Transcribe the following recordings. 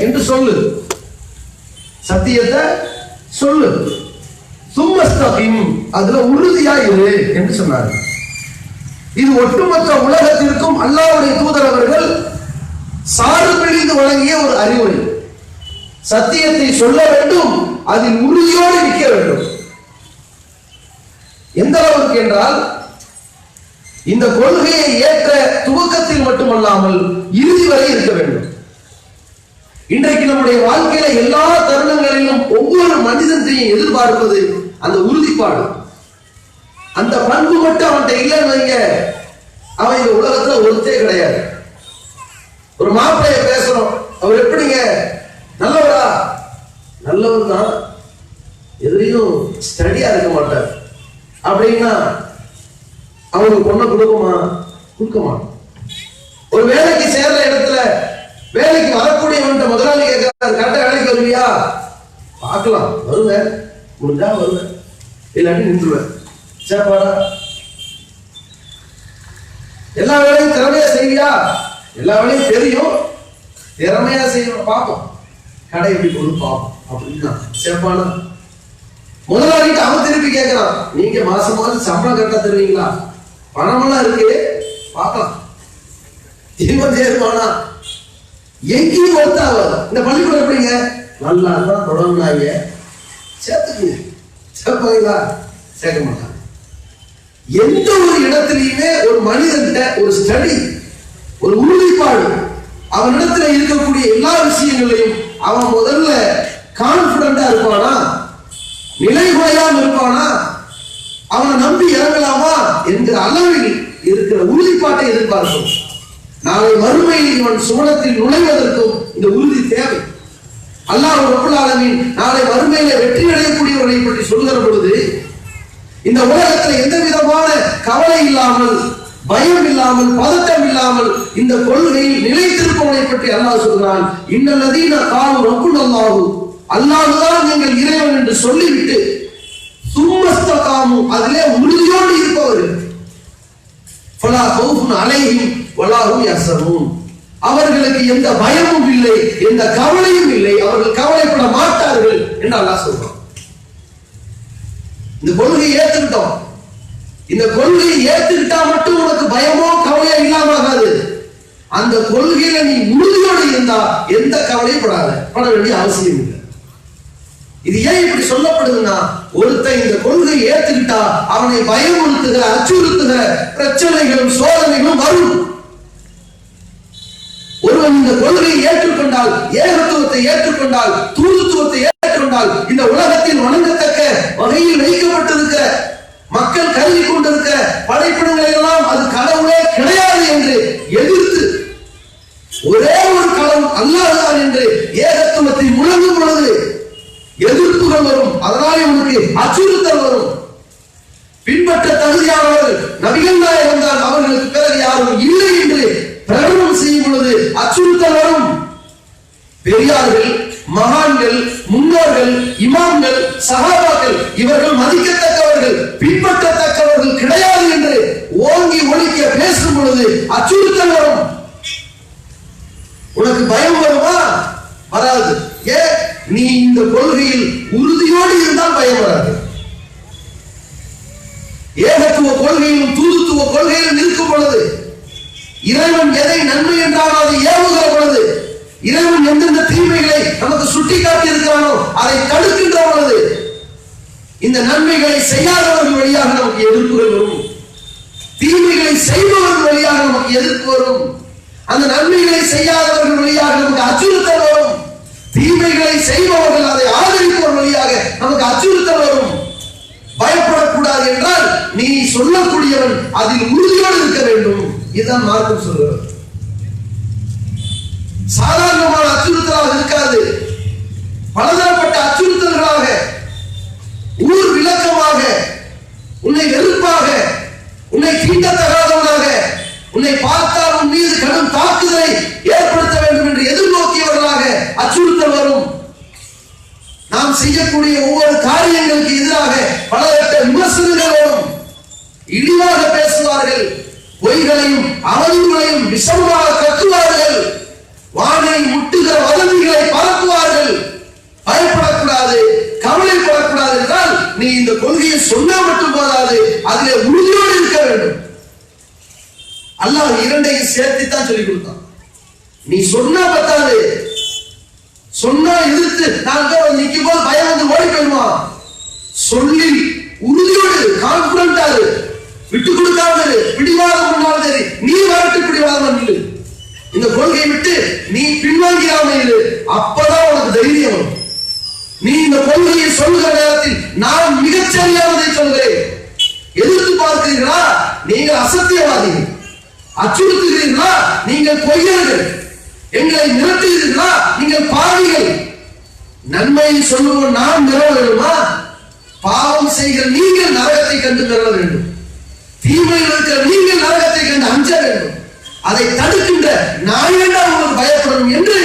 என்று சொல்லு, சத்தியத்தை சொல்லு, சும்மஸ்தகிம் அதுல உறுதியா இரு என்று சொன்னார். இது ஒட்டுமொத்த உலகத்திற்கும் அல்லாஹ்வுடைய தூதர் அவர்கள் சாறு பிழிந்து வழங்கிய ஒரு அறிவுரை. சத்தியத்தை சொல்ல வேண்டும், அதில் உறுதியோடு நிற்க வேண்டும். எந்த அளவுக்கு என்றால், இந்த கொள்கையை ஏற்ற துவக்கத்தில் மட்டுமல்லாமல் இறுதி வரை இருக்க வேண்டும். இன்றைக்கு நம்முடைய வாழ்க்கையில எல்லா தருணங்களிலும் ஒவ்வொரு மனிதனையும் எதிர்பார்ப்பது அந்த உறுதிப்பாடு. அந்த பண்பு மட்டும் அவன்கிட்ட இல்லைன்னு வைங்க, அவன் இந்த உலகத்துல ஒருத்தே கிடையாது. ஒரு மாப்பிள்ளைய பேசுறோம், அவர் எப்படிங்க, நல்லவரா? நல்லவர் தான், எதுலையும் ஸ்டடியா இருக்க மாட்டார் அப்படின்னா அவருக்கு பொண்ணை கொடுக்குமா? கொடுக்க மாட்டோம். ஒரு வேலைக்கு சேர்ற இடத்துல வேலைக்கு வரக்கூடியவன் முதலாளி கேட்கிறார், கரெக்டா வேலைக்கு வருவியா? பார்க்கலாம், வருவேன், முடிஞ்சா வருவேன், இல்லாட்டி நின்றுவேன். சேப்பாடா, எல்லா வேலையும் திறமையா செய்வியா? எல்லா வேலையும் தெரியும், திறமையா செய்யணும், பார்ப்போம், கடை எப்படி கொண்டு பார்ப்போம் அப்படின்னா சேப்பானா. முதலாளிக்கு அவன் திருப்பி கேட்கிறான், நீங்க மாசம் மாசம் சம்பளம் கரெக்டா தருவீங்களா? பணமெல்லாம் இருக்கு, பார்க்கலாம், இவன் சேருவானா? எங்கேயும் ஒருத்தாவாது. இந்த பள்ளிக்கூடம் எப்படிங்க? நல்லா தான் தொடர்ந்தாங்க, சேர்த்துக்குங்க, சேர்ப்பாங்களா? சேர்க்க மாட்டாங்க. எந்த ஒரு இடத்திலையுமே ஒரு மனிதன்கிட்ட ஒரு ஸ்டடி, ஒரு உறுதிப்பாடு, அவனிடத்துல இருக்கக்கூடிய எல்லா விஷயங்களையும் அவன் முதல்ல கான்பிடண்டா இருப்பானா, நிலை குறையாம இருப்பானா, அவனை நம்பி இறங்கலாமா என்கிற அளவில் இருக்கிற உறுதிப்பாட்டை எதிர்பார்க்கும். நாளை மறுமையில் இவன் சுவனத்தில் நுழைவதற்கும் இந்த உறுதி தேவை. அல்லாஹ் ரப்பல் ஆலமீன் நாளை மறுமையில வெற்றி அடையக்கூடியவர்களை பற்றி சொல்கிற பொழுது, இந்த உலகத்தில் எந்த விதமான கவலை இல்லாமல், பயம் இல்லாமல், பதட்டம் இல்லாமல் இந்த கொள்கையில் நிலைத்திருப்பவனை பற்றி அல்லாஹ் சொல்கிறான். இன்னல்லதீன காலு ரப்புனல்லாஹு, அல்லாஹ்தான் எங்கள் இறைவன் என்று சொல்லிவிட்டு சும்மஸ்தகாமு அதிலே உறுதியோடு இருப்பவர்கள், ஃபலா கௌஃபுன் அலைஹிம் வலா ஹும் யஹ்சனூன், அவர்களுக்கு எந்த பயமும் இல்லை, எந்த கவலையும் இல்லை, அவர்கள் கவலைப்பட மாட்டார்கள் என்று அல்லாஹ் சொல்றான். இந்த கொள்கையை ஏத்துக்கிட்டோம், இந்த கொள்கையை ஏத்துக்கிட்டா மட்டும் உனக்கு பயமோ கவலையோ இல்லாம ஆகாது. அந்த கொள்கையில நீ உறுதியோடு இருந்தா எந்த கவலையும் பட வேண்டிய அவசியம் இல்லை. இது ஏன் இப்படி சொல்லப்படுதுன்னா, ஒருத்தன் இந்த கொள்கையை ஏத்துக்கிட்டா அவனை பயமுறுத்துகிற, அச்சுறுத்துகிற பிரச்சனைகளும் சோதனைகளும் வரும். ஒருவன் இந்த கொள்கையை ஏற்றுக்கொண்டால், ஏகத்துவத்தை ஏற்றுக்கொண்டால், தூதுத்துவத்தை ஏற்றுக்கொண்டால், இந்த உலகத்தில் வணங்கத்தக்க வகையில் வைக்கப்பட்டிருக்கிற மக்கள் கருதி கொண்டிருக்கிற படைப்பிடங்களை எல்லாம் அது கடவுளே கிடையாது என்று எதிர்த்து, ஒரே ஒரு கடவுள் அல்லாஹ்தான் என்று ஏகத்துவத்தை முழங்கும் பொழுது எதிர்ப்புகள் வரும். அதனாலே உனக்கு அச்சுறுத்தல் வரும். பின்பற்ற தகுதியானவர்கள் நபிகள் நாயகம் தான், அவர்களுக்கு பிறகு யாரும் இல்லை என்று பிரகடனம் செய்யும் பொழுது அச்சுறுத்தல் வரும். பெரியார்கள், மகான்கள், முன்னோர்கள், இமாம்கள், சஹாபாக்கள் இவர்கள் மதிக்கத்தக்கவர்கள், பின்பற்றத்தக்கவர்கள் கிடையாது என்று ஓங்கி ஒலிக்க பேசும் பொழுது அச்சுறுத்தல் வரும். உனக்கு பயம் வருமா? வராது. ஏன்? நீ இந்த கொள்கையில் உறுதியோடு இருந்தால் பயம் வராது. ஏகத்துவ கொள்கையிலும் தூதுத்துவ கொள்கையிலும் இருக்கும் பொழுது, இறைவன் எதை நன்மை என்றால் அதை ஏவுகிற பொழுது, இறைவன் எந்தெந்த தீமைகளை நமக்கு சுட்டி காட்டி இருக்கிறானோ அதை தடுக்கின்ற பொழுது, இந்த நன்மைகளை செய்யாதவர்கள் வழியாக நமக்கு எதிர்ப்புகள் வரும், தீமைகளை செய்பவர்கள் வழியாக நமக்கு எதிர்ப்பு வரும், அந்த நன்மைகளை செய்யாதவர்கள் வழியாக நமக்கு அச்சுறுத்தல் வரும், தீமைகளை செய்பவர்கள் அதை ஆதரிப்பவர் வழியாக நமக்கு அச்சுறுத்தல் வரும். பயப்படக்கூடாது என்றால் நீ சொல்லக்கூடியவன் அதில் உறுதியோடு இருக்க வேண்டும். இதுதான் மார்க்கம் சொல்கிறது. சாதாரணமான அச்சுறுத்தலாக இருக்காது, பலதரப்பட்ட அச்சுறுத்தல்களாக, ஊர் விளக்கமாக, உன்னை வெறுப்பாக, உன்னை தீண்டத்தகாதவனாக, உன்னை பார்த்தால் உன் மீது கடும் தாக்குதலை ஏற்படுத்த வேண்டும் என்று எதிர்நோக்கியவர்களாக அச்சுறுத்தல் வரும். நாம் செய்யக்கூடிய ஒவ்வொரு காரியங்களுக்கு எதிராக பலதரப்பட்ட விமர்சனங்கள் வரும். இழிவாக பேசுவார்கள், பொய்களையும் அவதூறுகளையும் விஷமமாக கத்துவார்கள், வானை முட்டுகிற வதந்திகளை சேர்த்துத்தான் சொல்லி கொடுத்தான். நீ சொன்னா பத்தாது, சொன்னா எதிர்த்து நாங்க நிக்கும் போது பயம் வந்து ஓடி போயிடுமா. சொல்லி உறுதியோடு கான்பிடண்டா விட்டு கொடுக்காம பிடிவாதம் பண்ணாலும் சரி, நீ வரட்டு பிடிவாதம் இல்லை. இந்த கொள்கையை விட்டு நீ பின்வாங்காம இரு, அப்பதான் உனக்கு தைரியம் வரும். நீ இந்த கொள்கையை சொல்லுகிற நேரத்தில் நான் மிகச்சரியானதை சொல்கிறேன். எதிர்த்து பார்க்கிறீர்களா, நீங்கள் அசத்தியவாதிகள். அச்சுறுத்துகிறீர்களா, நீங்கள் பொய்யர்கள். எங்களை மிரட்டுகிறீர்களா, நீங்கள் பாவிகள். நன்மையை சொல்லுவோம் நாம் நிறுவ வேண்டுமா? பாவம் செய்கிற நீங்கள் நரகத்தை கண்டு நிறுவ வேண்டும். தீமையில் இருக்கிற நீங்கள் நரகத்தை கண்டு அஞ்ச வேண்டும். அதை தடுக்கின்ற நான் வேண்டாம் உங்களுக்கு பயப்படணும் என்று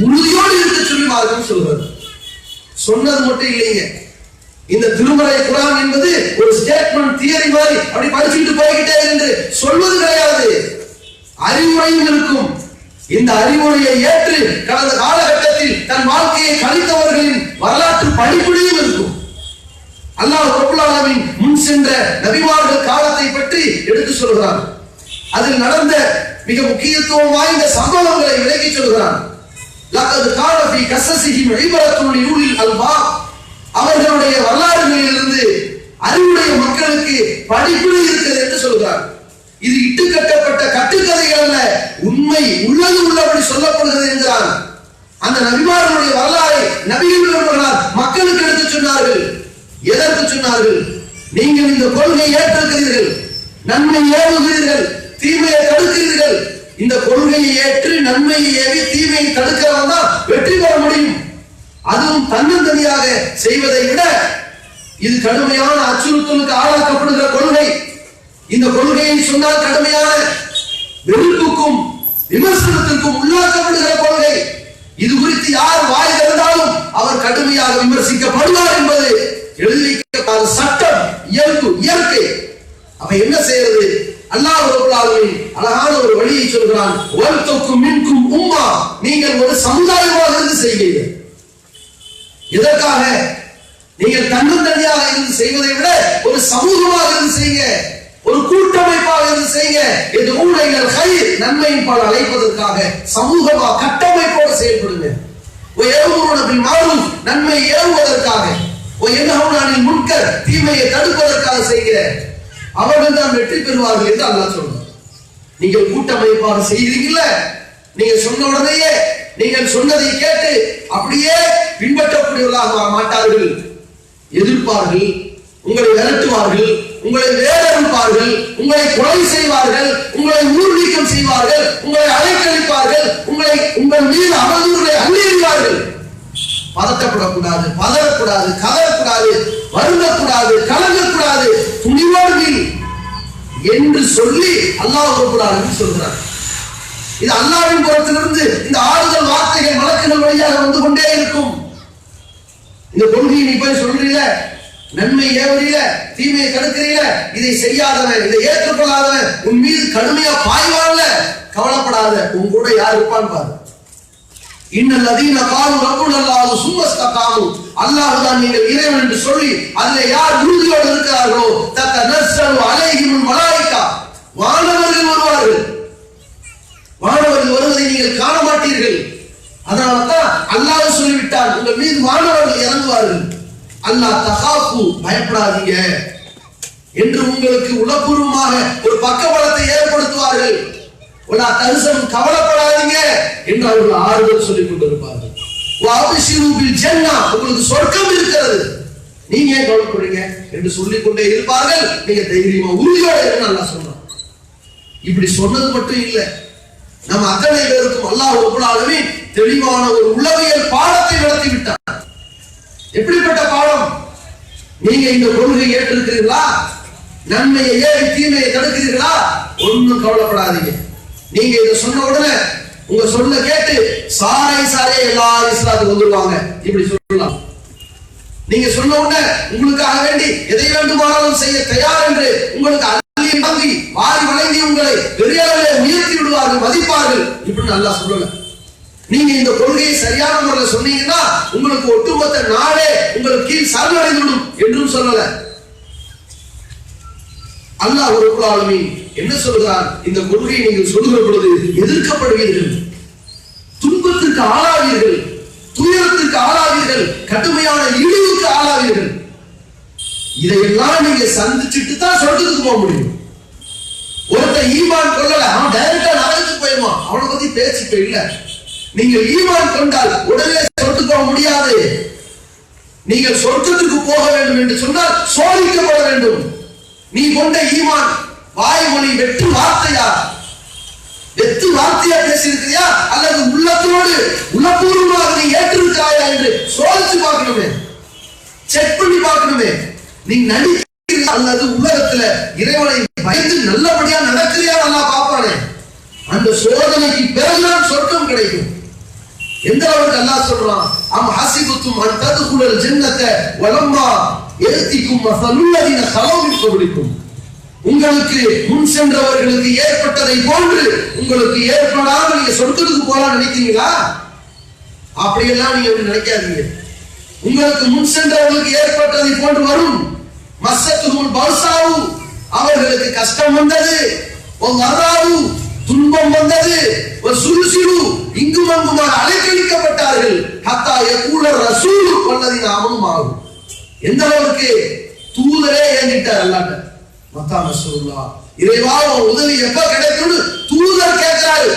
உறுதியோடு இருக்க சொல்லி மார்க்கம் சொல்கிறது. சொன்னது மட்டும் இல்லைங்க. இந்த திருமறை குர்ஆன் என்பது ஒரு ஸ்டேட்மெண்ட் தியரி மாதிரி அப்படி படிச்சுட்டு போய்கிட்டே என்று சொல்வது கிடையாது. அறிவுரையும் இருக்கும். இந்த அறிவுரையை ஏற்று கடந்த காலகட்டத்தில் தன் வாழ்க்கையை கழித்தவர்களின் வரலாற்று படிப்புடையும் இருக்கும். அல்லாஹ் ரப்பல் ஆலமீன் முன் சென்ற நபிமார்கள் காலத்தை பற்றி எடுத்து சொல்கிறார். அதில் நடந்த மிக முக்கியத்துவம் வாய்ந்த சம்பவங்களை விளக்கி சொல்கிறார். லக்கத் கான ஃபீ கஸஸிஹிம் இபரத்துன் லிஉலில் அல்பாப். அவர்களுடைய வரலாறுகளிலிருந்து அறிவுடைய மக்களுக்கு படிப்பினை இருக்கிறது என்று சொல்கிறார். இது இட்டு கட்டப்பட்ட கட்டுக்கதைகள் அல்ல, உண்மை உள்ளது உள்ளபடி சொல்லப்படுகிறது என்கிறார். அந்த நபிமார்களுடைய வரலாறை நபிகள் மக்களுக்கு எடுத்து சொன்னார்கள். எதற்கு சொன்னார்கள்? நீங்கள் இந்த கொள்கையை ஏற்றிருக்கிறீர்கள், நன்மை ஏவுகிறீர்கள், தீமையை தடுக்கிறீர்கள். இந்த கொள்கையை ஏற்று நன்மையை ஏவி தீமையை தடுக்கிறவன் தான் வெற்றி பெற முடியும். அதுவும் தன்னந்தனியாக செய்வதை விட இது கடுமையான அச்சுறுத்தலுக்கு ஆளாக்கப்படுகிற கொள்கை. இந்த கொள்கையை சொன்னால் கடுமையான வெறுப்புக்கும் விமர்சனத்திற்கும் உள்ளாக்கப்படுகிற கொள்கை. இது குறித்து யார் வாய் திறந்தாலும் அவர் கடுமையாக விமர்சிக்கப்படுவார் என்பது எழுதி வைக்கப்பட்ட சட்டம், இயல்பு, இயற்கை. அப்ப என்ன செய்யறது? அல்லாஹ் ரப்பல் ஆலமீன் அழகான ஒரு வழியை சொல்கிறான். வல்தக்கும் மின்கும் உம்மா, நீங்கள் ஒரு சமுதாயமாக இருந்து செய்வீர்கள். எதற்காக? நீங்கள் தன்னந்தனியாக இருந்து செய்வதை விட ஒரு சமூகமாக இருந்து செய்யுங்க, ஒரு கூட்டமைப்பாக இருந்து செய்யுங்க. இது ஊழைகள் கயிர் நன்மையின் பால் அழைப்பதற்காக சமூகமாக கட்டமைப்போடு செயல்படுங்க. நன்மை ஏவுவதற்காக, முன்கர் தீமையை தடுப்பதற்காக செய்கிற அவர்கள் தான் வெற்றி பெறுவார்கள் என்று அல்லாஹ் சொல்றார். நீங்கள் கூட்டமைப்பாக செய்கிறீங்கள, நீங்க சொன்ன உடனேயே நீங்கள் சொன்னதை கேட்டு அப்படியே பின்பற்றக்கூடியவர்களாக மாட்டார்கள். எதிர்ப்பார்கள், உங்களை விரட்டுவார்கள், உங்களை வேறறுப்பார்கள், உங்களை கொலை செய்வார்கள், உங்களை ஊர் நீக்கம் செய்வார்கள், உங்களை அலைக்கழிப்பார்கள், உங்கள் மீது அவதூறுகளை அள்ளிடுவார்கள். பதட்டப்படக்கூடாது, பதறக்கூடாது, கதறக்கூடாது, வருந்தக்கூடாது, கலங்கக்கூடாது, துணிவோடு என்று சொல்லி அல்லாஹ் ரப்பல் ஆலமீன் சொல்கிறார். இது அல்லாஹ்வின் புறத்திலிருந்து இந்த ஆறுதல் வார்த்தைகள் மலக்குகள் வழியாக வந்து கொண்டே இருக்கும். இந்த கொள்கையை நீ போய் சொல்றீல, நன்மை ஏவறீல, தீமையை தடுக்கிறீல, இதை செய்யாதவன், இதை ஏற்றுக்கொள்ளாதவன் உன் மீது கடுமையா பாய்வான்ல, கவலைப்படாத, உன் கூட யார் இருப்பான் பாரு. இன்னல்லதீன காலு ரப்புனல்லாஹு சும்ம இஸ்தகாமு, அல்லாஹ் தான் நீங்கள் இறைவன் என்று சொல்லி அதிலே யார் உறுதியோடு இருக்கிறார்களோ தத்தனஸ்ஸலு அலைஹிமுல் மலாயிகா, வானவர்கள் வருவார்கள். வானவர்கள் வருவதை நீங்கள் காண மாட்டீர்கள். அதனால்தான் அல்லாஹ் சொல்லிவிட்டான், உங்கள் மீது வானவர்கள் இறங்குவார்கள். அல்லாஹ் தகாஃபு, பயப்படாதீங்க என்று உங்களுக்கு உளப்பூர்வமாக ஒரு பக்கபலத்தை ஏற்படுத்துவார்கள். உலா தரிசனம், கவலைப்படாதீங்க என்று அவர்கள் ஆறுதல் சொல்லிக் கொண்டிருப்பார்கள். வஅப்ஷிரு பில் ஜன்னah, உங்களுக்கு சொர்க்கம் இருக்கிறது, நீங்க ஏன் கவலைப்படுறீங்க என்று சொல்லிக் கொண்டே இருப்பார்கள். நீங்க தைரியமா உறுதியோடு இருங்க அல்லாஹ் சொல்றான். இப்படி சொன்னது மட்டும் இல்லை, நம்ம அத்தனை பேருக்கும் அல்லாஹ் ரப்பல் ஆலமீன் தெளிவான ஒரு உளவியல் பாடத்தை நடத்தி விட்டார். எப்படிப்பட்ட பாடம்? நீங்க இந்த கொள்கை ஏற்றிருக்கிறீர்களா? நன்மையை ஏறி தீமையை தடுக்கிறீர்களா? ஒன்னும் கவலைப்படாதீங்க. நீங்க இதை சொன்ன உடனே உங்க சொல்ல கேட்டு சாரை எல்லாரும் இஸ்லாத்துக்கு வந்துருவாங்க, இப்படி சொல்லலாம். நீங்க சொன்ன உடனே உங்களுக்காக வேண்டி எதை வேண்டுமானாலும் செய்ய தயார் என்று உங்களுக்கு அள்ளி வாங்கி வாரி வழங்கி உங்களை பெரிய அளவில் உயர்த்தி விடுவார்கள், மதிப்பார்கள், இப்படி நல்லா சொல்லல. நீங்க இந்த கொள்கையை சரியான முறையில் சொன்னீங்கன்னா உங்களுக்கு ஒட்டுமொத்த நாடே உங்களுக்கு கீழ் சரணடைந்து விடும் என்றும் சொல்லல. அல்லாஹ் ரப்பல் ஆலமீன் என்ன சொல்கிறார்? இந்த கொள்கையை நீங்கள் சொல்லுகிற பொழுது எதிர்க்கப்படுவீர்கள், துன்பத்திற்கு ஆளாவீர்கள், துயரத்திற்கு ஆளாவீர்கள், கடுமையான இழிவுக்கு ஆளாவீர்கள். இதையெல்லாம் நீங்க சந்திச்சுட்டு தான் சொர்க்கத்துக்கு போக முடியும். ஒருத்தன் ஈமான் கொள்ளல, அவன் டைரக்டா நரகத்துக்கு போயிடுவான். அவனை பத்தி பேச்சு இப்ப இல்ல. நீங்கள் ஈமான் கொண்டால் உடனே சொர்க்கத்துக்கு போக முடியாது. நீங்கள் சொர்க்கத்துக்கு போக வேண்டும் என்று சொன்னால் சோதிக்கப்பட வேண்டும். நீ கொண்ட ஈமான் வாய்மொழி வெற்று வார்த்தையா, வெற்று வார்த்தையா பேசியிருக்கிறியா, அல்லது உள்ளத்தோடு உள்ளபூர்வமாக நீ ஏற்றிருக்கிறாயா என்று சோதிச்சு பார்க்கணுமே, செக் பண்ணி பார்க்கணுமே. நீ நடிக்கிறியா அல்லது உலகத்துல இறைவனை பயந்து நல்லபடியா நடக்கிறியா நல்லா பார்ப்பானே. அந்த சோதனைக்கு பிறகுதான் சொர்க்கம் கிடைக்கும். எந்த அளவுக்கு அல்லாஹ் சொல்றான்? அம் ஹஸிபத்தும் அன் ததுகுல் ஜன்னத வலம்மா யஅதிகும் மஸலுல்லதீன ஸலவு மின் கப்லிக்கும். உங்களுக்கு முன் சென்றவர்களுக்கு ஏற்பட்டதை போன்று உங்களுக்கு ஏற்படாமல் நீங்க சொர்க்கத்துக்கு போலாம் நினைக்கிறீங்களா? அப்படியெல்லாம் நீங்க நினைக்காதீங்க. உங்களுக்கு முன் சென்றவர்களுக்கு ஏற்பட்டதை போன்று வரும். மஸ்ஸத்துஹுல் பௌசாவு, அவர்களுக்கு கஷ்டம் வந்தது, வர்ராவு, துன்பம் வந்தது, சுல்சிலு, இங்கும் அங்குமாக அலைக்கழிக்கப்பட்டார்கள். ஹத்தா யகூல ரசூல் வல்லதீன ஆமனு மாஹு. எந்த அளவுக்கு தூதரே ஏங்கிட்டார் அல்லாஹ். மத்தா ரசூலுல்லாஹ், இறைவா உதவி எப்ப கிடைக்கும்னு தூதர் கேட்கிறாரு.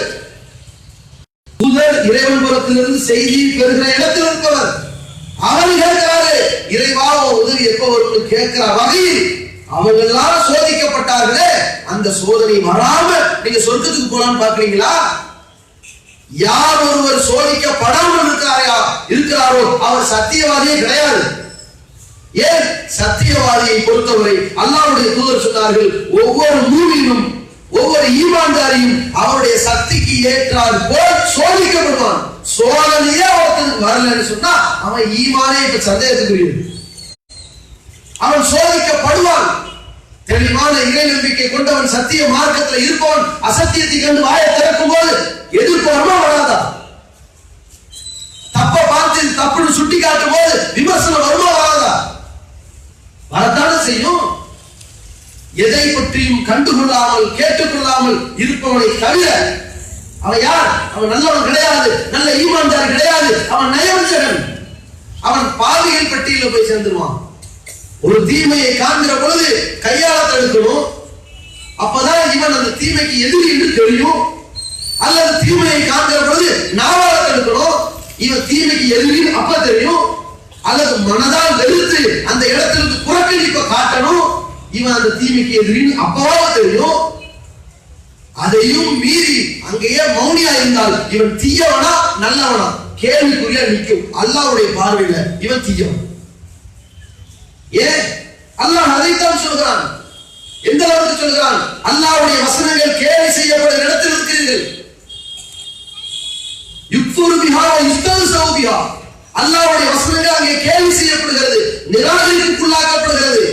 தூதர் இறைவன் புறத்திலிருந்து செய்தி பெறுகிற இடத்தில் இருப்பவர். அவர் கேட்கிறாரு, இறைவா உதவி எப்ப வரும்னு கேட்கிற வகையில் அவர்கள் எல்லாம் சோதிக்கப்பட்டார்களே, அந்த சோதனை வராம நீங்க சொர்க்கத்துக்கு போலான்னு பாக்குறீங்களா? யார் ஒருவர் சோதிக்கப்படாமல் இருக்கிறாரோ அவர் சத்தியவாதியே கிடையாது. ஏன்? சத்தியவாதியை பொறுத்தவரை அல்லாஹ்வுடைய தூதர் சொன்னார்கள், ஒவ்வொரு மூமினும் ஒவ்வொரு ஈமான்தாரியும் அவருடைய சக்திக்கு ஏற்றார் போல் சோதிக்கப்படுவான். சோதனையே ஒருத்தனுக்கு வரலன்னு சொன்னா அவன் ஈமானே இப்ப சந்தேகத்துக்குரியது. அவன் சோதிக்கப்படுவான். தெளிவான இறை நம்பிக்கை கொண்டவன், சத்திய மார்க்கத்தில் இருப்பவன் அசத்தியத்தை கண்டு வாயை திறக்கும் போது எதிர்ப்பு வருமா வராதா? தப்ப பார்த்து தப்புன்னு சுட்டி காட்டும் போது விமர்சனம் வருமா வராதா? வரத்தானே செய்யும். எதை பற்றியும் கண்டுகொள்ளாமல் கேட்டுக்கொள்ளாமல் இருப்பவனை தவிர அவன் யார்? அவன் நல்லவன் கிடையாது, நல்ல ஈமான்தாரி கிடையாது, அவன் நயவஞ்சகன். அவன் பாவிகள் பட்டியலில் போய் சேர்ந்துருவான். ஒரு தீமையை காண்கிற பொழுது கையால தடுக்கணும், அப்பதான் இவன் அந்த தீமைக்கு எதிரி என்று தெரியும். அல்லது தீமையை காண்கிற பொழுது நாவால தடுக்கணும், இவன் தீமைக்கு எதிரி அப்ப தெரியும். அல்லது மனதால் வெறுத்து அந்த இடத்திற்கு புறக்கணிப்ப காட்டணும், இவன் அந்த தீமைக்கு எதிரின்னு அப்பவா தெரியும். அதையும் மீறி அங்கேயே மௌனியா இருந்தால் இவன் தீயவனா நல்லவனா கேள்விக்குறியா நிற்கும். அல்லாஹ்வுடைய பார்வையில இவன் தீயவன். ஏன்? அல்லாஹ் அதைத்தான் சொல்கிறான். எந்த அளவுக்கு சொல்கிறான்? அல்லாஹ்வுடைய வசனங்கள் கேலி செய்யப்படுகிற இடத்தில் இருக்கிறீர்கள். யுக்ஃபுரு பிஹா வ யுஸ்தஹ்ஸவு பிஹா. அல்லாஹ்வுடைய வசனங்கள் அங்கே கேலி செய்யப்படுகிறது, நிராகரிப்புக்குள்ளாக்கப்படுகிறது.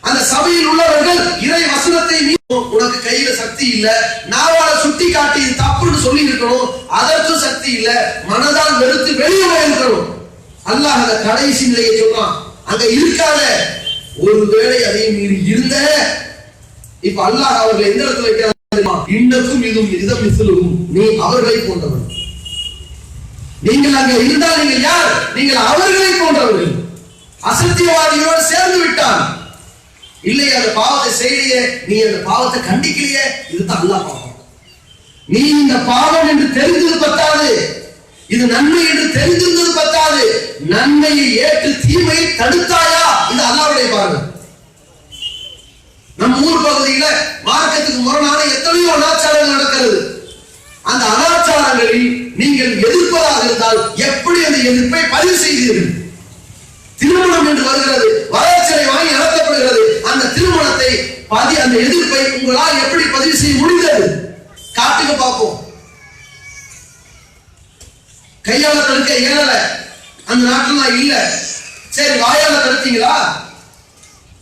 அந்த சபையில் உள்ளவர்கள் இறை வசனத்தை உனக்கு கையில சக்தி இல்ல, நாவால சுட்டி காட்டி தப்புன்னு சொல்லி இருக்கணும், அதற்கும் சக்தி இல்ல, மனதால் வெறுத்து வெளியே இருக்கணும். அல்லாஹ் அந்த கடைசி நிலையை சொல்றான். அங்க இருக்காத ஒருவேளை அதையும் மீறி இருந்த, இப்ப அல்லாஹ் அவர்களை எந்த இடத்துல வைக்கிறான்? இன்னக்கும் இதுவும் இதம் மிஸ்லுஹும், நீ அவர்களை போன்றவன். நீங்கள் அங்க இருந்தால் நீங்கள் யார்? நீங்கள் அவர்களை போன்றவர்கள். அசத்தியவாதியோடு சேர்ந்து விட்டான். இல்லை, அந்த பாவத்தை செய்யலையே, நீ அந்த பாவத்தை கண்டிக்கலையே, இதுதான் அல்லாஹ் பாவம். நீ இந்த பாவம் என்று தெரிந்தது பத்தாது, இது நன்மை என்று தெரிந்திருந்தது பத்தாது, நன்மையை ஏற்று தீமையை தடுத்தாயா? இது அல்லாஹ்வுடைய பார்வை. நம் ஊர் பகுதியில மார்க்கத்துக்கு முரணான எத்தனையோ அனாச்சாரங்கள் நடக்கிறது. அந்த அனாச்சாரங்களில் நீங்கள் எதிர்ப்பதாக இருந்தால் எப்படி அந்த எதிர்ப்பை பதிவு செய்தீர்கள்? திருமணம் என்று வருகிறது, வரதட்சணை வாங்கி நடத்தப்படுகிறது. அந்த திருமணத்தை அந்த எதிர்ப்பை உங்களால் எப்படி பதிவு செய்ய முடிந்தது? காட்டுங்க பார்ப்போம். கையால தடுக்க இயலல, அந்த நாட்டுல இல்ல. சரி, வாயால தடுத்தீங்களா?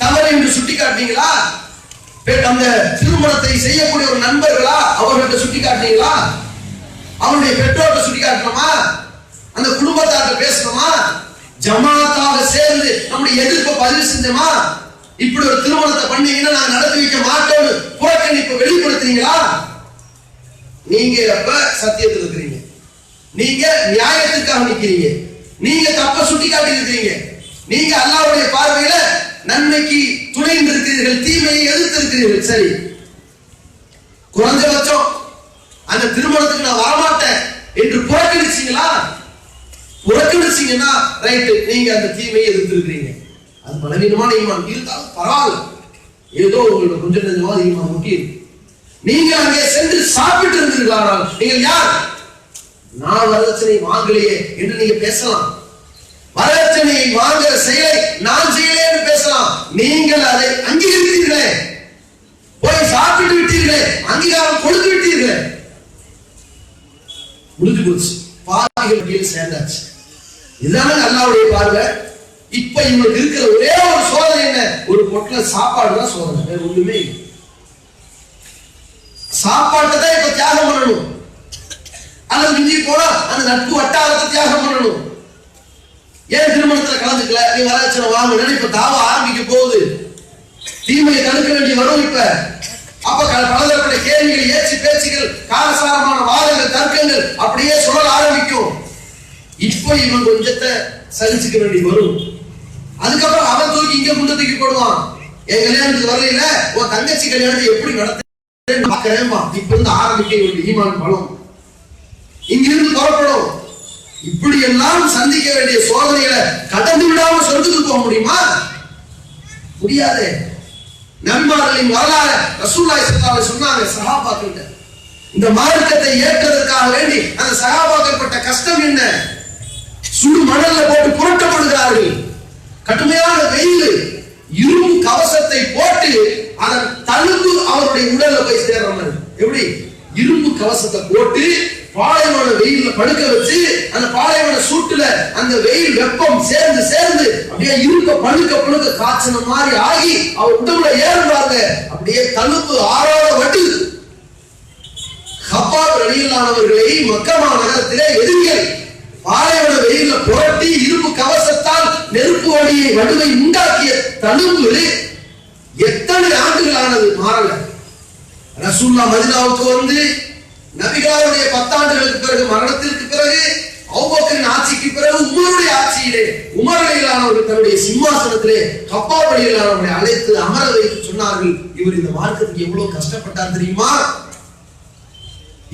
தவறு என்று சுட்டி காட்டீங்களா? அந்த திருமணத்தை செய்யக்கூடிய ஒரு நண்பர்களா அவர்கிட்ட சுட்டி காட்டீங்களா? அவருடைய பெற்றோர்கிட்ட சுட்டி காட்டணுமா? அந்த குடும்பத்தார்கிட்ட பேசணுமா? ஜமாத்தாக சேர்ந்து நம்முடைய எதிர்ப்பை பதிவு செஞ்சோமா? இப்படி ஒரு திருமணத்தை பண்ணீங்கன்னா நாங்க நடத்தி வைக்க மாட்டோம்னு புறக்கணிப்பு வெளிப்படுத்துறீங்களா? நீங்க அப்ப சத்தியத்தில் இருக்கிறீங்க, நீங்க நியாயத்துக்காக நிக்கிறீங்க, நீங்க தப்ப சுட்டி காட்டி இருக்கிறீங்க, நீங்க அல்லாஹ்வுடைய பார்வையில நன்மைக்கு துணைந்து இருக்கிறீர்கள், தீமையை எதிர்த்து இருக்கிறீர்கள். சரி, குறைஞ்சபட்சம் அந்த திருமணத்துக்கு நான் வரமாட்டேன் என்று புறக்கணிச்சீங்களா? புறக்கணிச்சீங்கன்னா ரைட்டு, நீங்க அந்த தீமையை எதிர்த்து இருக்கிறீங்க. அது பலவீனமான ஈமான் இருந்தாலும் பரவாயில்ல, ஏதோ உங்களோட கொஞ்சம் கொஞ்சமாக ஈமான் முக்கிய. நீங்கள் அங்கே சென்று சாப்பிட்டு இருந்திருக்கிறார்கள், நீங்கள் யார்? நான் வரதட்சணை வாங்கலையே என்று நீங்க பேசலாம். வரதட்சணையை வாங்குற செயலை நான் செய்யலே என்று பேசலாம். நீங்கள் அதை அங்கீகரித்தீர்களே, போய் சாப்பிட்டு விட்டீர்களே, அங்கீகாரம் கொடுத்து விட்டீர்களே, முடிஞ்சு போச்சு, பாவிகள் கீழ் சேர்ந்தாச்சு. இதுதானே அல்லாஹ்வுடைய பார்வை. இப்ப இவங்களுக்கு இருக்கிற ஒரே ஒரு சோதனை என்ன? ஒரு பொட்டல சாப்பாடு தான் சோதனை, வேற ஒண்ணுமே இல்லை. சாப்பாட்டை தான் இப்ப தியாகம் பண்ணணும், அல்லது மிஞ்சி போனா அந்த நட்பு வட்டாரத்தை தியாகம் பண்ணணும். ஏன் திருமணத்துல கலந்துக்கல? நீ வரதட்சணை வாங்கணும், இப்ப தாவ ஆரம்பிக்க போகுது, தீமையை தடுக்க வேண்டிய வரும். இப்ப அப்ப பலதரப்பட்ட கேள்விகள், ஏச்சு பேச்சுகள், காரசாரமான வாதங்கள், தர்க்கங்கள் அப்படியே சொல்ல ஆரம்பிக்கும். இப்ப இவன் கொஞ்சத்தை சகிச்சுக்க வேண்டி வரும். அதுக்கப்புறம் அவன் தூக்கி இங்க முன்ன தூக்கி போடுவான். என் கல்யாணத்துக்கு வரல, உன் தங்கச்சி கல்யாணத்தை எப்படி நடத்த பாக்கிறேன். இப்ப இருந்து ஆரம்பிக்க வேண்டிய ஈமான் பலம் இங்கிருந்து புறப்படும். இப்படி எல்லாம் சந்திக்க வேண்டிய சோதனைகளை கடந்து விடாம சொர்க்கத்துக்கு போக முடியுமா? முடியாது. நன்மார்களின் வரலாறு ரசூலுல்லாஹி ஸல்லல்லாஹு அலைஹி சொன்னாங்க சஹாபாக்கள், இந்த மார்க்கத்தை ஏற்றதற்காக வேண்டி அந்த சஹாபாக்கள் பட்ட கஷ்டம் என்ன? சுடு மணல்ல போட்டு புரட்டப்படுகிறார்கள், கடுமையான வெயில், இரும்பு கவசத்தை போட்டு அதன் தழும்பு அவருடைய உடல்ல போய் சேர்ற மாதிரி. எப்படி? இரும்பு கவசத்தை போட்டு பாலைவன வெயில்ல படுக்க வச்சு, அந்த பாலைவன சூட்டுல அந்த வெயில் வெப்பம் சேர்ந்து சேர்ந்து அப்படியே இருக்க பழுக்க பழுக்க காய்ச்சல் மாதிரி ஆகி அவர் உடம்புல ஏறுவாங்க. அப்படியே தழும்பு ஆறாத வட்டு. கப்பாப் ரலியல்லாஹுவர்களை மக்கா நகரத்திலே எதிரிகள் பாலைவன வெயில்ல புரட்டி இரும்பு கவசத்தால் நெருப்பு வழியை வடுவை உண்டாக்கிய தழும்பு எத்தனை ஆண்டுகள் ஆனது, மாறல. ரசூலுல்லாஹ் மதீனாவுக்கு வந்து நபிகளாருடைய 10 ஆண்டுகளுக்கு பிறகு, மரணத்திற்கு பிறகு, அபூபக்கரின் ஆட்சிக்கு பிறகு, உமருடைய ஆட்சியிலே உமர் ரலியல்லாஹு தன்னுடைய சிம்மாசனத்திலே கப்பாப் ரலியல்லாஹு அழைத்து அமர வைத்து சொன்னார்கள், இவர் இந்த மார்க்கத்துக்கு எவ்வளவு கஷ்டப்பட்டார் தெரியுமா?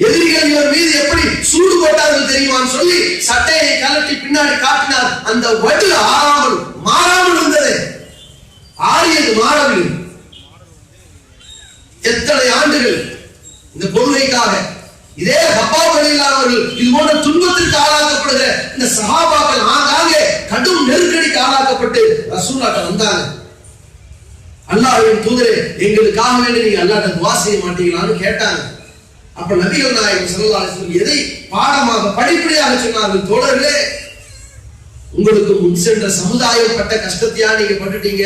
எதிரிகள் இவர் மீது எப்படி சூடு போட்டார்கள் தெரியுமான்னு சொல்லி சட்டையை கலட்டி பின்னாடி காட்டினார். அந்த வடு ஆறாமல் மாறாமல் இருந்தது, ஆறியது மாறவில்லை. எத்தனை ஆண்டுகள் இந்த கொள்கைக்காக இதே கப்பாப் ரலியல்லாஹு இது போன்ற துன்பத்திற்கு ஆளாக்கப்படுகிற இந்த சஹாபாக்கள் ஆங்காங்கே கடும் நெருக்கடிக்கு ஆளாக்கப்பட்டு ரசூலுல்லாஹ் வந்தாங்க. அல்லாஹ்வின் தூதரே, எங்களுக்காக வேண்டி நீங்க அல்லாஹ்ட்ட துஆ செய்ய மாட்டீங்களான்னு கேட்டாங்க. அப்ப நபிகள் நாயகம் ஸல்லல்லாஹு அலைஹி வஸல்லம் எதை பாடமாக படிப்படியாக சொன்னார்கள்? தோழர்களே, உங்களுக்கு முன் சென்ற சமுதாயம் பட்ட கஷ்டத்தையா நீங்க பட்டுட்டீங்க?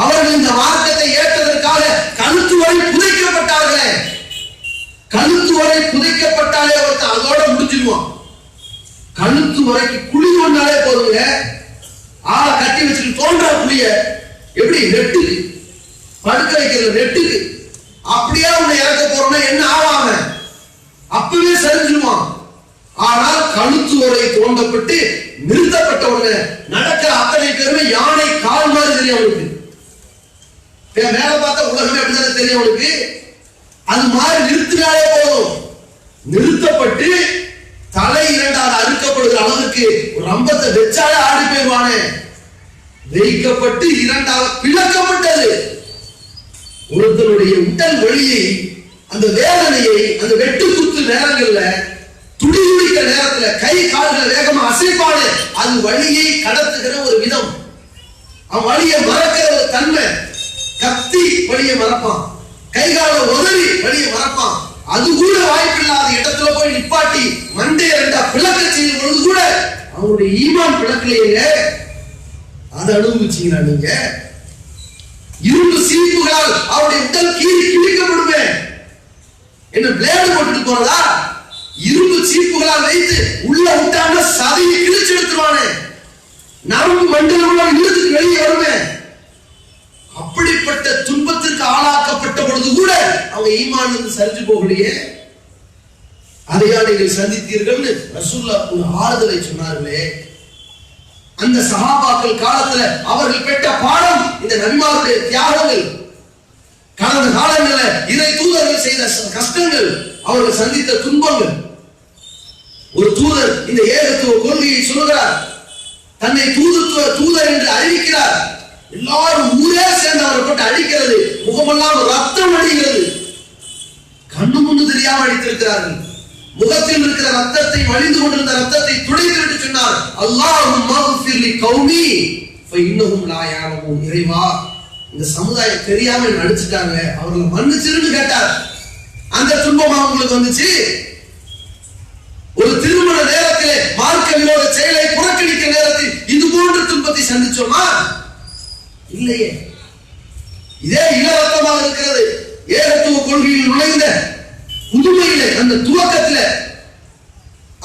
அவர்கள் இந்த மார்க்கத்தை ஏற்றதற்காக கழுத்து வரை புதைக்கப்பட்டார்களே. கழுத்து வரை புதைக்கப்பட்டாலே ஒருத்தன் அதோட முடிஞ்சிருவான். கழுத்து வரைக்கு குழி ஒன்றாலே போதுங்க, ஆளை கட்டி வச்சுட்டு தோன்றா குழிய எப்படி நெட்டுக்கு படுக்க வைக்கிறது, நெட்டுக்கு அப்படியே உன்னை இறக்க போறோம்னா என்ன ஆவாங்க? அப்பவே சரிஞ்சிருவான். ஆனால் கழுத்து வரை தோண்டப்பட்டு நிறுத்தப்பட்ட உடனே நடக்கிற அத்தனை பேருமே யானை கால் மாதிரி தெரியும் அவனுக்கு. மேல பார்த்தா உலகமே அப்படிதான் தெரியும் அவனுக்கு. அது மாதிரி நிறுத்தினாலே போதும். நிறுத்தப்பட்டு தலை இரண்டால் அறுக்கப்படுகிற அளவுக்கு ஒரு ரம்பத்தை வெச்சாலே ஆடி போயிடுவானே. வைக்கப்பட்டு இரண்டால் பிளக்கப்பட்டது. ஒருத்தனுடைய உடல் வலியை, அந்த வேதனையை, அந்த வெட்டு குத்து நேரங்கள்ல, துடிதுடிக்கிற நேரத்துல கை கால்களை வேகமா அசைப்பானே, அது வலியை கடத்துகிற ஒரு விதம். அவன் வலியை மறக்கிற ஒரு தன்மை. கத்தி வலியை மறப்பான், கை கால உதறி வலியை மறப்பான். அது கூட வாய்ப்பில்லாத இடத்துல போய் நிப்பாட்டி மண்டையை ரெண்டா பிளக்க செய்யும் பொழுது கூட அவனுடைய ஈமான் பிளக்கலையே. அதை அனுபவிச்சீங்களா நீங்க? இரும்பு சீப்புகளால் அவருடைய உடல் கீறி கிழிக்கப்படுமே. என்ன பிளேடு போட்டுட்டு போறதா? இரும்பு சீப்புகளால் வைத்து உள்ள விட்டாங்க, சதையை கிழிச்சு எடுத்துருவானே. நரம்பு மண்டலம் இழுத்துக்கு வெளியே வருமே. அப்படிப்பட்ட துன்பத்திற்கு ஆளாக்கப்பட்ட பொழுது கூட அவங்க ஈமான் வந்து சரிஞ்சு போகலையே. அதையா நீங்கள் சந்தித்தீர்கள் ரசூலுல்லாஹ் ஒரு ஆறுதலை சொன்னார்களே. அந்த சஹாபாக்கள் காலத்துல அவர்கள் பெற்ற பாடம் இந்த நபிமாருடைய தியாகங்கள், கடந்த காலங்களில் இறை தூதர்கள் செய்த கஷ்டங்கள், அவர்கள் சந்தித்த துன்பங்கள். ஒரு தூதர் இந்த ஏகத்துவ கொள்கையை சொல்லுகிறார், தன்னை தூதர் என்று அறிவிக்கிறார். எல்லாரும் ஊரே சேர்ந்து அவரை போட்டு அடிக்கிறது, முகமெல்லாம் ரத்தம் அடிக்கிறது. கண்ணு முன்னு தெரியாம அடித்திருக்கிறார்கள். முகத்தில் இருக்கிற ரத்தத்தை, வழிந்து கொண்டிருந்த ரத்தத்தை துடைத்து சொன்னார், அல்லாஹும்ம ஃபிர் லி கௌமி ஃபஇன்னஹும் லா யஅலமூன். இறைவா, இந்த சமுதாயம் தெரியாம நடிச்சிட்டாங்க, அவர்களை மன்னிச்சிருன்னு கேட்டார். அந்த துன்பம் அவங்களுக்கு வந்துச்சு. ஒரு திருமண நேரத்திலே மார்க்க விரோத செயலை புறக்கணிக்கிற நேரத்தில் இது போன்ற துன்பத்தை சந்திச்சோமா? இல்லையே. இதே இளவட்டமாக இருக்கிறது. ஏகத்துவ கொள்கையில் நுழைந்த புதுமையில, அந்த துவக்கத்துல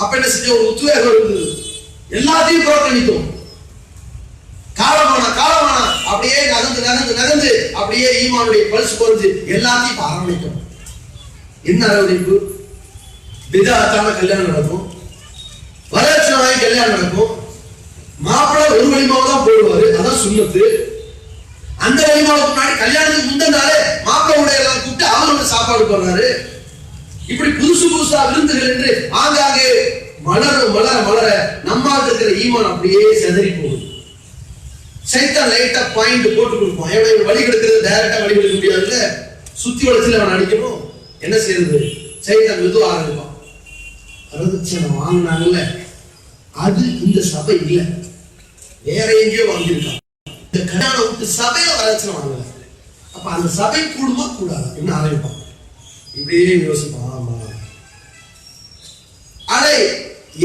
அப்ப என்ன செஞ்ச ஒரு உத்வேகம் இருந்தது. எல்லாத்தையும் புறக்கணித்தோம். காலமான அப்படியே நகர்ந்து அப்படியே ஈமானுடைய பல்ஸ் குறைஞ்சு எல்லாத்தையும் அரவணைத்தோம். என்ன அரவணைப்பு? பிதாத்தான கல்யாணம் நடக்கும், வரட்சணாய கல்யாணம் நடக்கும், மாப்பிள்ளை ஒரு வலிமாவை தான் போடுவாரு, அதான் சுன்னத்து. அந்த வலிமாவுக்கு முன்னாடி கல்யாணத்துக்கு முந்தினாலே மாப்பிள்ளை உடையெல்லாம் கூப்பிட்டு அவரோட சாப்பாடு போடுறாரு. இப்படி புதுசா விருந்துகள் என்று ஆங்காங்கே மலர நம்மால் இருக்கிற ஈமான் அப்படியே செதறி போகுது. சைத்தான் லைட்டா பாயிண்ட் போட்டு கொடுப்போம். எவ்வளவு வழி கெடுக்கிறது, டைரக்டா வழி கெடுக்க முடியாதுல்ல, சுத்தி வளர்ச்சியில் அவன் அடிக்கணும். என்ன செய்யறது? சைத்தான் மெதுவா ஆரம்பிப்பான். வரதட்சணை வாங்கினாங்கல்ல, அது இந்த சபை இல்ல, வேற எங்கேயோ வாங்கியிருக்கான். இந்த கல்யாணம் விட்டு சபையில வரதட்சணை வாங்கல, அப்ப அந்த சபை கூடுமா கூடாது என்ன ஆரம்பிப்பான். இப்படியே யோசிப்பான். ஆமா, அடை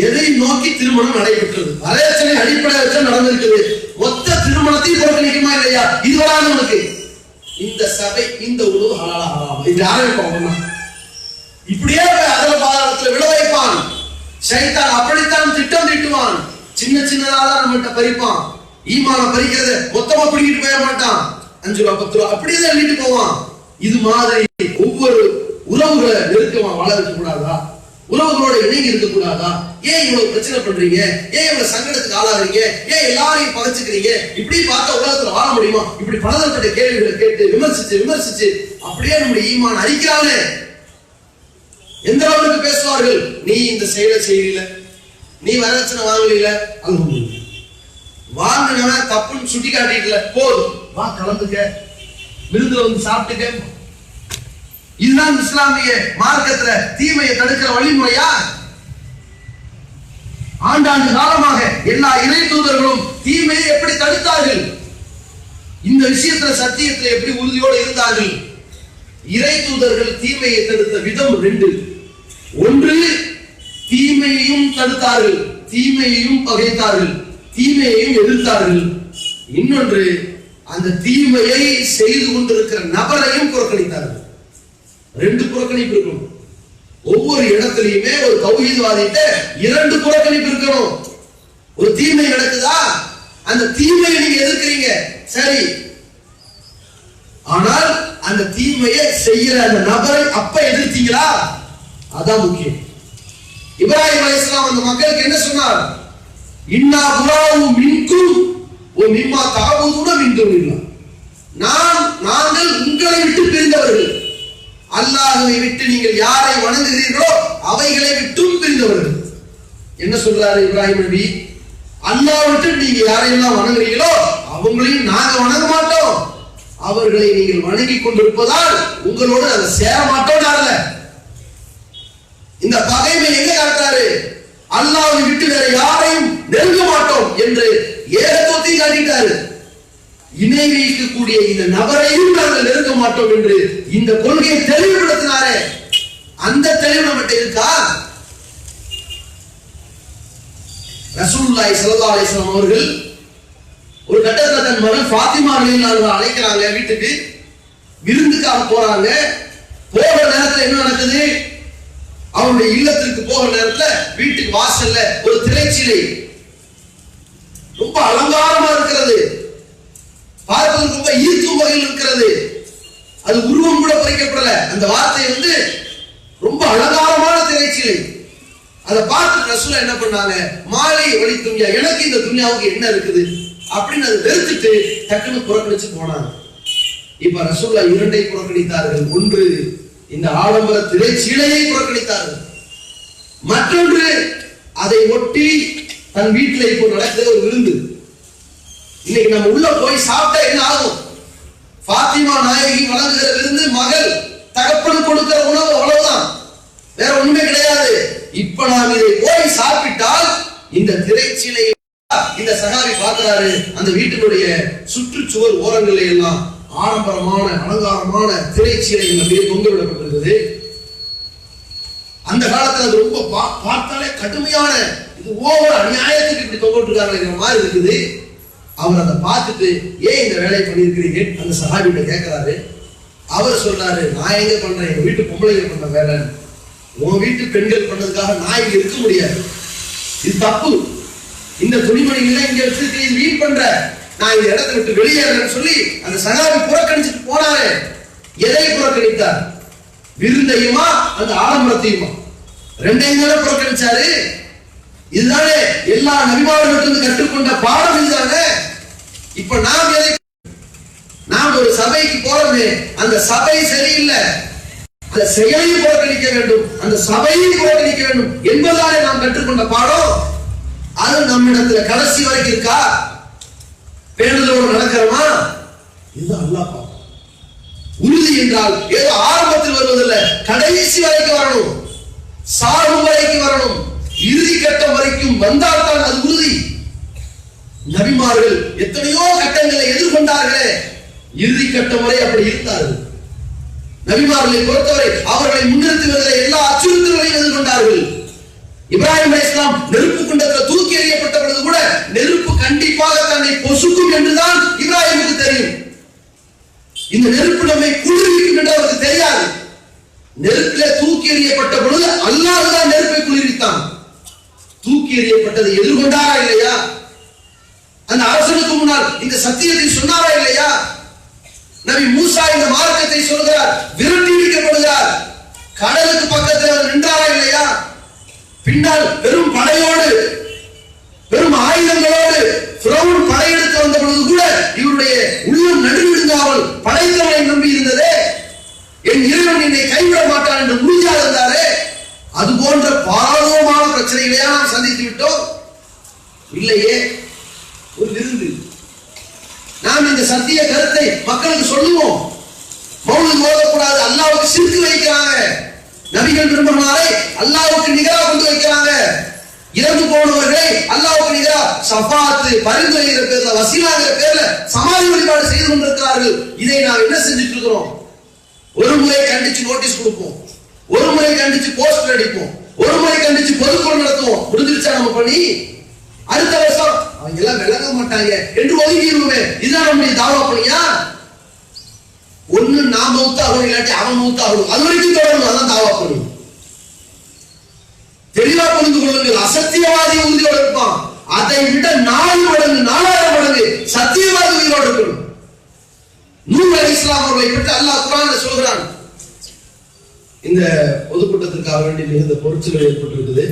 எதை நோக்கி திருமணம் நடைபெற்றது? வரதட்சணை அடிப்படை வச்சு நடந்திருக்குது. மொத்த திருமணத்தையும் புறக்கணிக்குமா இல்லையா? இதுவரான உனக்கு இந்த சபை, இந்த உணவு ஹலாலா ஹராமா, இது ஆரம்பிப்பான். இப்படியே அதல பாதாளத்துல விழ வைப்பான். ஷைத்தான் அப்படித்தான் திட்டம் தீட்டுவான். சின்னதா நம்மகிட்ட பறிப்பான். ஈமான பறிக்கிறத மொத்தமா பிடிக்கிட்டு போய மாட்டான். 5 ரூபா 10 ரூபா அப்படியே தள்ளிட்டு போவான். இது மாதிரி ஒவ்வொரு உறவுகளை நெருக்கமா வாழ வைக்க கூடாதா? உறவுகளோட இணங்கி இருக்க கூடாதா? ஏன் இவ்வளவு பிரச்சனை பண்றீங்க? ஏன் இவ்வளவு சங்கடத்துக்கு ஆளாறீங்க? ஏன் எல்லாரையும் பகைச்சுக்கிறீங்க? இப்படி பார்த்தா உலகத்துல வாழ முடியுமா? இப்படி பலதரப்பட்ட கேள்விகளை கேட்டு விமர்சிச்சு அப்படியே நம்முடைய ஈமான் அழிக்கிறாங்க. எந்த அளவுக்கு பேசுவார்கள்? நீ இந்த செயலை செய்யல, நீ வரதட்சணை வாங்கல, அல்ஹம்துலில்லாஹ். வாங்கினா தப்புன்னு சுட்டி காட்டிட்டு போதும், வா கலந்துக்க, விருதுல வந்து சாப்பிட்டுக்க. இதுதான் இஸ்லாமிய மார்க்கத்துல தீமையை தடுக்கிற வழிமுறையா? ஆண்டாண்டு காலமாக எல்லா இறை தூதர்களும் தீமையை எப்படி தடுத்தார்கள்? இந்த விஷயத்துல சத்தியத்துல எப்படி உறுதியோடு இருந்தார்கள்? இறை தூதர்கள் தீமையை தடுத்த விதம் 2. ஒன்று, தீமையையும் தடுத்தார்கள், தீமையையும் பகைத்தார்கள், தீமையையும் எதிர்த்தார்கள். இன்னொன்று, அந்த தீமையை செய்து கொண்டிருக்கிற நபரையும் புறக்கணித்தார்கள். 2 புறக்கணிப்பு இருக்கணும். ஒவ்வொரு இடத்திலையுமே ஒரு தௌஹீத்வாதிட்ட 2 புறக்கணிப்பு இருக்கணும். ஒரு தீமை நடக்குதா, அந்த தீமையை நீங்க எதிர்க்கிறீங்க சரி, ஆனால் அந்த தீமையை செய்யற அந்த நபரை அப்ப எதிர்த்தீங்களா? அதான் முக்கியம். இப்ராஹிம் அலைஹிஸ்ஸலாம் அந்த மக்களுக்கு என்ன சொன்னார்? இன்னா புராவு மின்கும் வ மிம்மா தஅபுதுன மின் துனில்லாஹ். நாங்கள் உங்களை விட்டு பிரிந்தவர்கள், அல்லாஹ்வை விட்டு நீங்கள் யாரை வணங்குகிறீர்களோ அவைகளை விட்டும் பிரிந்தவர்கள். என்ன சொல்றாரு இப்ராஹிம் நபி? அல்லாஹ் விட்டு நீங்க யாரையெல்லாம் வணங்குறீங்களோ அவங்களையும் நாங்க வணங்க மாட்டோம், அவர்களை நீங்கள் வணங்கி கொண்டிருப்பதால் உங்களோடு அதை சேர மாட்டோம். இந்த பகைமை எங்க காட்டாரு? அல்லாஹ்வை விட்டு வேற யாரையும் நெருங்க மாட்டோம் என்று ஏகத்துவத்தை காட்டிட்டாரு. இணை வைக்கக்கூடிய இந்த நபரையும் நாங்கள் நெருங்க மாட்டோம் என்று இந்த கொள்கையை தெளிவுபடுத்தினாரே, அந்த தெளிவு நம்மகிட்ட இருக்கா? ரசூலுல்லாஹி ஸல்லல்லாஹு அலைஹி வஸல்லம் அவர்கள் ஒரு கட்டத்துல தன் மகள் ஃபாத்திமா ரலியல்லாஹு அழைக்கிறாங்க வீட்டுக்கு, விருந்துக்காக போறாங்க. போற நேரத்துல என்ன நடக்குது? அவருடைய இல்லத்திற்கு போகிற நேரத்துல வீட்டுக்கு வாசல்ல ஒரு திரைச்சீலை ரொம்ப அலங்காரமா இருக்கிறது. பார்ப்பதற்கு ரொம்ப ஈர்க்கும் வகையில் இருக்கிறது. அது உருவம் கூட பறிக்கப்படல. அந்த வார்த்தை ரொம்ப அலங்காரமான திரைச்சீலை. அதை பார்த்து ரசூலா என்ன பண்ணாங்க, மாலை ஒளி துன்யா, எனக்கு இந்த துன்யாவுக்கு என்ன இருக்குது அப்படின்னு அதை வெறுத்துட்டு டக்குன்னு புறக்கணிச்சு போனாங்க. இப்ப ரசூலா இரண்டை புறக்கணித்தார்கள். ஒன்று, இந்த ஆடம்பர திரைச்சீலையை புறக்கணித்தார்கள். மற்றொன்று, அதை ஒட்டி தன் வீட்டில் இப்போ நடக்கிற ஒரு விருந்து. இன்னைக்கு நம்ம உள்ள போய் சாப்பிட்டா என்ன ஆகும்? பாத்திமா நாயகி வழங்குகிற விருந்து, மகள் தகப்பனுக்கு கொடுக்கிற உணவு, அவ்வளவுதான், வேற ஒண்ணுமே கிடையாது. இப்ப நாம் இதை போய் சாப்பிட்டால் இந்த திரைச்சீலை, இந்த சகாபி பார்க்கிறாரு, அந்த வீட்டினுடைய சுற்றுச்சுவர் ஓரங்களில் எல்லாம் ஆடம்பரமான அலங்காரமான திரைச்சீலை அப்படியே தொங்க விடப்பட்டிருந்தது. அந்த காலத்துல அது ரொம்ப பார்த்தாலே கடுமையான, இது ஓவர் அநியாயத்துக்கு இப்படி தொங்க விட்டுருக்காங்க மாதிரி இருக்குது. அவர் அதை பார்த்துட்டு, ஏன் இந்த வேலையை பண்ணியிருக்கிறீங்க அந்த சஹாபிட்ட கேட்கிறாரு. அவர் சொல்றாரு, நான் எங்க பண்றேன், எங்க வீட்டு பொம்பளைங்க பண்ண வேலை, உன் வீட்டு பெண்கள் பண்ணதுக்காக நான் இங்க இருக்க முடியாது, இது தப்பு, இந்த துணிமணிகளை இங்க வச்சு வீண் பண்ற, நான் இந்த இடத்தை விட்டு வெளியேறேன்னு சொல்லி அந்த சஹாபி புறக்கணிச்சுட்டு போனாரு. எதை புறக்கணித்தார்? விருந்தையுமா அந்த ஆடம்பரத்தையுமா? ரெண்டையும் தானே புறக்கணிச்சாரு. இதுதானே எல்லா நபிமார்களிடமிருந்து கற்றுக்கொண்ட பாடம் இதுதானே. இப்ப நாம் ஒரு சபைக்கு போறோமே, அந்த சபை சரியில்லை, அந்த செயலையும் புறக்கணிக்க வேண்டும், அந்த சபையும் புறக்கணிக்க வேண்டும் என்பதாலே நாம் கற்றுக்கொண்ட பாடம். அது நம்மிடத்துல கடைசி வரைக்கும் இருக்கா? பேணுதலோடு நடக்கிறோமா? இது அல்லாஹ் பாப்பா. உறுதி என்றால் ஏதோ ஆரம்பத்தில் வருவதில்லை, கடைசி வரைக்கும் வரணும், சாகும் வரைக்கும் வரணும், இறுதி கட்டம் வரைக்கும் வந்தால்தான் அது உறுதி. நபிமார்கள் எத்தனையோ கட்டங்களை எதிர்கொண்டார்களே, இறுதி கட்டம் வரை அப்படி இருந்தார்கள். நபிமார்களை பொறுத்தவரை அவர்களை முன்னிறுத்துவதில் எல்லா அச்சுறுத்தல்களையும் எதிர்கொண்டார்கள். இப்ராஹிம் அலைஹிஸ்ஸலாம் நெருப்பு குண்டத்தில் தூக்கி எறியப்பட்ட பொழுது கூட நெருப்பு கண்டிப்பாக தன்னை பொசுக்கும் என்றுதான் இப்ராஹிமுக்கு தெரியும். இந்த நெருப்பு நம்மை குளிர்விக்கும் என்று அவருக்கு தெரியாது. நெருப்பிலே தூக்கி எறியப்பட்ட பொழுது அல்லாஹ் தான் நெருப்பை குளிர்வித்தான். தூக்கி எறியப்பட்டதை எதிர்கொண்டாரா இல்லையா? அந்த அரசனுக்கு முன்னால் இந்த சத்தியத்தை சொன்னாரா இல்லையா? நபி மூசா இந்த மார்க்கத்தை சொல்கிறார், விரட்டி அடிக்கப்படுகிறார், கடலுக்கு பக்கத்தில் அவர் நின்றாரா இல்லையா? பின்னால் பெரும் படையோடு பெரும் ஆயுதங்களோடு ஃபிரௌன் படையெடுத்து வந்த பொழுது கூட இவருடைய உள்ளம் நடுவிடுங்காமல் படைத்தவனை நம்பி இருந்ததே, என் இறைவன் என்னை கைவிட மாட்டான் என்று உறுதியாக இருந்தாரே. அது போன்ற பாரதூரமான பிரச்சனைகளையா நாம் சந்தித்து விட்டோம்? இல்லையே. ஒரு விருந்து. நாம் இந்த சத்திய கருத்தை மக்களுக்கு சொல்லுவோம். மௌலித் ஓதக்கூடாது, அல்லாஹ்வுக்கு ஷிர்க் வைக்கிறாங்க, நபிகள் பெருமானாரை அல்லாஹ்வுக்கு நிகராக கொண்டு வைக்கிறாங்க, இறந்து போனவர்களை அல்லாஹ்வுக்கு நிகராக ஷஃபாத் பரிந்துரைங்கிற பேர்ல, வசீலாங்கிற பேர்ல சமாதி வழிபாடு செய்து கொண்டிருக்கிறார்கள். இதை நாம் என்ன செஞ்சுட்டு இருக்கிறோம்? ஒரு முறை கண்டிச்சு நோட்டீஸ் கொடுப்போம், ஒரு முறை கண்டிச்சு போஸ்டர் அடிப்போம், ஒரு முறை கண்டிச்சு பொதுக்குழு நடத்துவோம். முடிஞ்சிருச்சா நம்ம பண்ணி? அடுத்த வருஷம் அவங்க எல்லாம் விளங்க மாட்டாங்க என்று ஒதுங்கிடுவோமே. இதுதான் நம்முடைய தாவா பணியா? ஒண்ணு நான் மௌத்தாகணும், இல்லாட்டி அவன் மௌத்தாகணும், அது வரைக்கும் தொடரணும். அதான் தாவா பணி. தெளிவா புரிந்து கொள்ளுங்கள். அசத்தியவாதி உறுதியோடு இருப்பான், அதை விட 4 மடங்கு 4000 மடங்கு சத்தியவாதி உயிரோடு இருக்கணும். நூஹ் அலைஹிஸ்ஸலாம் அவர்களை பற்றி அல்லாஹ் குர்ஆன்ல சொல்கிறான். இந்த பொதுக்கூட்டத்திற்காக வேண்டி மிகுந்த பொருட்கள் ஏற்பட்டிருக்குது.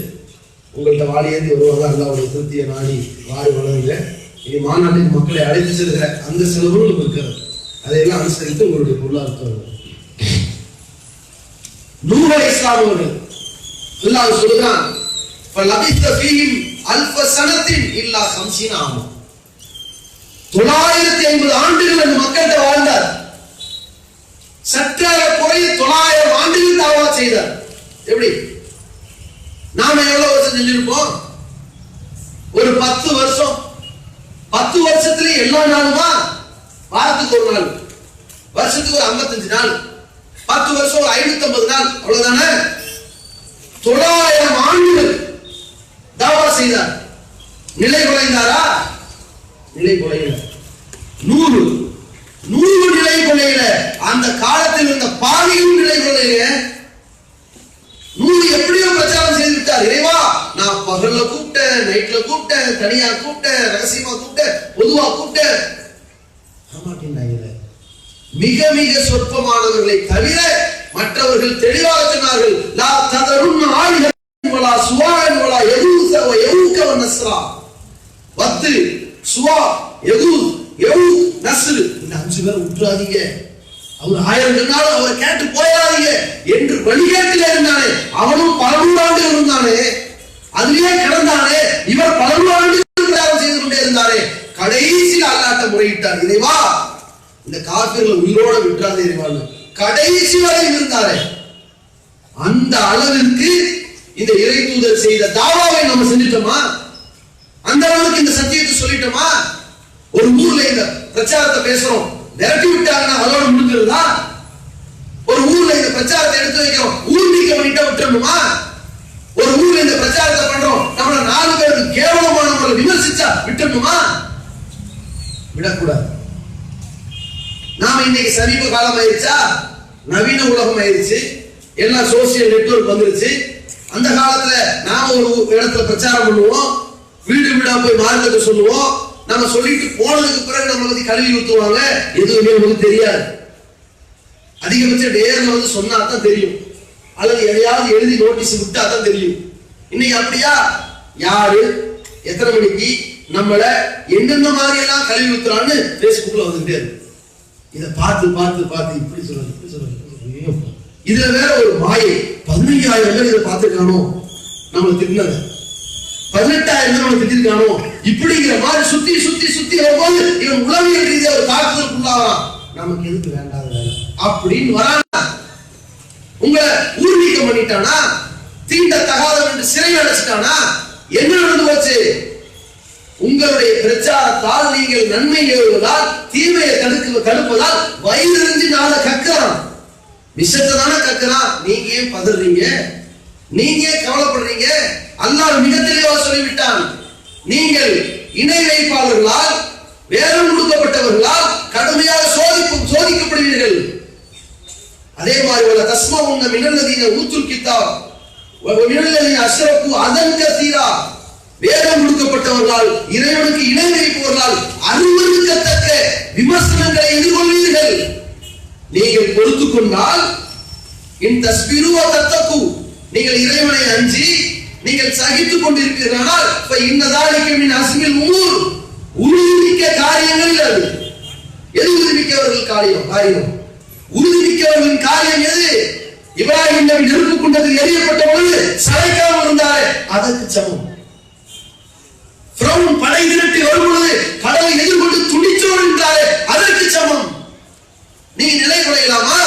உங்கள்கிட்ட வாழியேந்தி வருவாங்க, அல்லாஹ்வுடைய திருப்தியை நாடி வாரி வளருங்க. இனி மாநாட்டுக்கு மக்களை அழைத்து செல்கிற அந்த செலவுகளும் இருக்கிறது. அதையெல்லாம் அனுசரித்து உங்களுடைய பொருளாதாரம். நூஹ் அலைஹிஸ்ஸலாம் அவர்கள் அல்லாஹ் சொல்கிறான், ஃபலபிஸ ஃபீஹிம் அல்ஃப ஸனத்தின் இல்லா 50 ஆமா. 950 ஆண்டுகள் அந்த மக்கள்கிட்ட வாழ்ந்தார். சற்றே குறைய 900 ஆண்டுகள் தாவா செய்தார். எப்படி? நாம எவ்வளவு வருஷம் செஞ்சிருப்போம்? ஒரு 10 வருஷம். 10 வருஷத்துல எல்லா நாளுமா? வாரத்துக்கு ஒரு நாள், வருஷத்துக்கு ஒரு 55 நாள், 10 வருஷம் ஒரு 550 நாள், அவ்வளவுதானே? 900 ஆண்டுகள் தாவா செய்தார். நிலை குலைந்தாரா? நிலை குலையல. 100 நிலை குலையல. அந்த காலத்தில் இருந்த பாவியும் நிலை குலையல. 100 எப்படியோ பிரச்சாரம் செய்து விட்டார். இறைவா, நான் பகல்ல கூப்பிட்டேன், நைட்ல கூப்பிட்டேன், தனியா கூப்பிட்டேன், ரகசியமா கூப்பிட்டேன், பொதுவா கூப்பிட்டேன், மிக மிக சொற்பமானவர்களை தவிர மற்றவர்கள் தெளிவாக சொன்னார்கள். லா ததருன் ஆலிஹத்தன் வலா சுவாஅன் வலா யகூஸ வ யஊக வ நஸ்ரா. வத்து, சுவா, யகூஸ், யஊக், நஸ்ர் இந்த 5 பேர் விட்டுறாதீங்க. அவர் 1000 சொன்னாலும் அவரை கேட்டு போயிடாதீங்க என்று வழிகாட்டில இருந்தானே, அவனும் பல நூறாண்டுகள் இருந்தானே, அதுலயே கிடந்தானே, இவர் பல நூறாண்டுகள் தியாகம் செய்து கொண்டே இருந்தானே. கடைசியில் அல்லாஹ்ட்ட முறையிட்டார், இறைவா இந்த காபிர்களை உயிரோட விட்டுறாதே இறைவான்னு. கடைசி வரை இருந்தாரே. அந்த அளவிற்கு இந்த இறை தூதர் செய்த தாவாவை நம்ம செஞ்சிட்டோமா? அந்த அளவுக்கு இந்த சத்தியத்தை சொல்லிட்டோமா? ஒரு ஊர்ல இந்த பிரச்சாரத்தை பேசுறோம், விரட்டி விட்டாங்கன்னா அதோட முடிஞ்சிருந்தா? ஒரு ஊர்ல இந்த பிரச்சாரத்தை எடுத்து வைக்கிறோம், ஊர் நீக்க பண்ணிட்டா விட்டுறணுமா? ஒரு ஊர்ல இந்த பிரச்சாரத்தை பண்றோம், நம்மள 4 பேருக்கு கேவலமான முறையில் விமர்சிச்சா விட்டுறணுமா? விடக்கூடாது. நாம இன்னைக்கு சமீப காலம் ஆயிருச்சா, நவீன உலகம் ஆயிருச்சு, எல்லாம் சோசியல் நெட்வொர்க் வந்துருச்சு. அந்த காலத்துல நாம ஒரு இடத்துல பிரச்சாரம் பண்ணுவோம், வீடு வீடா போய் மார்க்கத்தை சொல்லுவோம். நம்ம சொல்லிட்டு போனதுக்கு பிறகு நம்ம பத்தி கல்வி ஊத்துவாங்க, எதுவுமே நமக்கு தெரியாது. அதிகபட்ச நேர்ல வந்து சொன்னா தான் தெரியும், அல்லது எதையாவது எழுதி நோட்டீஸ் விட்டா தான் தெரியும். இன்னைக்கு அப்படியா? யாரு எத்தனை மணிக்கு நம்மள என்னென்ன மாதிரி எல்லாம் கல்வி ஊத்துறான்னு பேஸ்புக்ல வந்துட்டே இருக்கு. இதை பார்த்து பார்த்து பார்த்து இப்படி சொல்றது, இப்படி சொல்றது. இதுல வேற ஒரு மாயை. 15,000 பேர் இதை பார்த்துக்கானோ நம்மளை திட்டினது, 18,000 பேர் நம்மளை திட்டிருக்கானோ, இப்படிங்கிற மாதிரி சுத்தி சுத்தி சுத்தி வரும்போது இவன் உளவியல் ரீதியா ஒரு தாக்குதலுக்குள்ளாகிறான். நமக்கு எதுக்கு வேண்டாத வேலை அப்படின்னு வரானா? உங்களை ஊர் நீக்கம் பண்ணிட்டானா? தீண்ட தகாதவன் என்று சிறை அடைச்சிட்டானா? என்ன நடந்து போச்சு? உங்களுடைய பிரச்சாரத்தால் நீங்கள் நன்மை ஏறுவதால் தீமையை தடுப்பதால் வயிறின்றி நாள கக்கிறான், விஷத்தை தானே கக்கிறான். நீங்க ஏன் பதறீங்க? நீங்க ஏன் கவலைப்படுறீங்க? அல்லாஹ் மிக தெளிவாக சொல்லிவிட்டான், நீங்கள் இணை வைப்பாளர்களால் வேதம் கொடுக்கப்பட்டவர்களால் கடுமையாக சோதிக்கப்படுவீர்கள். அதே மாதிரி உள்ள தஸ்மஉன்ன மினல்லதீன ஊத்துல் கிதாப் வ மினல்லதீன அஷ்ரகு அதன் கஸீரா, வேதம் கொடுக்கப்பட்டவர்களால் இறைவனுக்கு இணை வைப்பவர்களால் அருவருக்கத்தக்க விமர்சனங்களை எதிர்கொள்வீர்கள். நீங்கள் பொறுத்துக் கொண்டால் இன் தஸ்பிரு வ தத்தகு, நீங்கள் இறைவனை அஞ்சி நீங்கள் சகித்துக் கொண்டிருக்கிறீர்களானால் ஃப இன்னதாலிக மின் அஸ்மில் உமூர், உறுதிமிக்க காரியங்கள் அது. எது உறுதிமிக்கவர்கள் காரியம்? உறுதிமிக்கவர்களின் காரியம் எது? இப்ராஹிம் நபி நெருப்பு குண்டத்தில் எரியப்பட்ட பொழுது சளைக்காமல் இருந்தாரே, அதற்கு சமம். ஃபிரௌன் படை திரட்டி வரும் பொழுது கடலை எதிர்கொண்டு துணிச்சோடு இருந்தாரே, அதற்கு சமம். நீ நிலை குறையலாமா?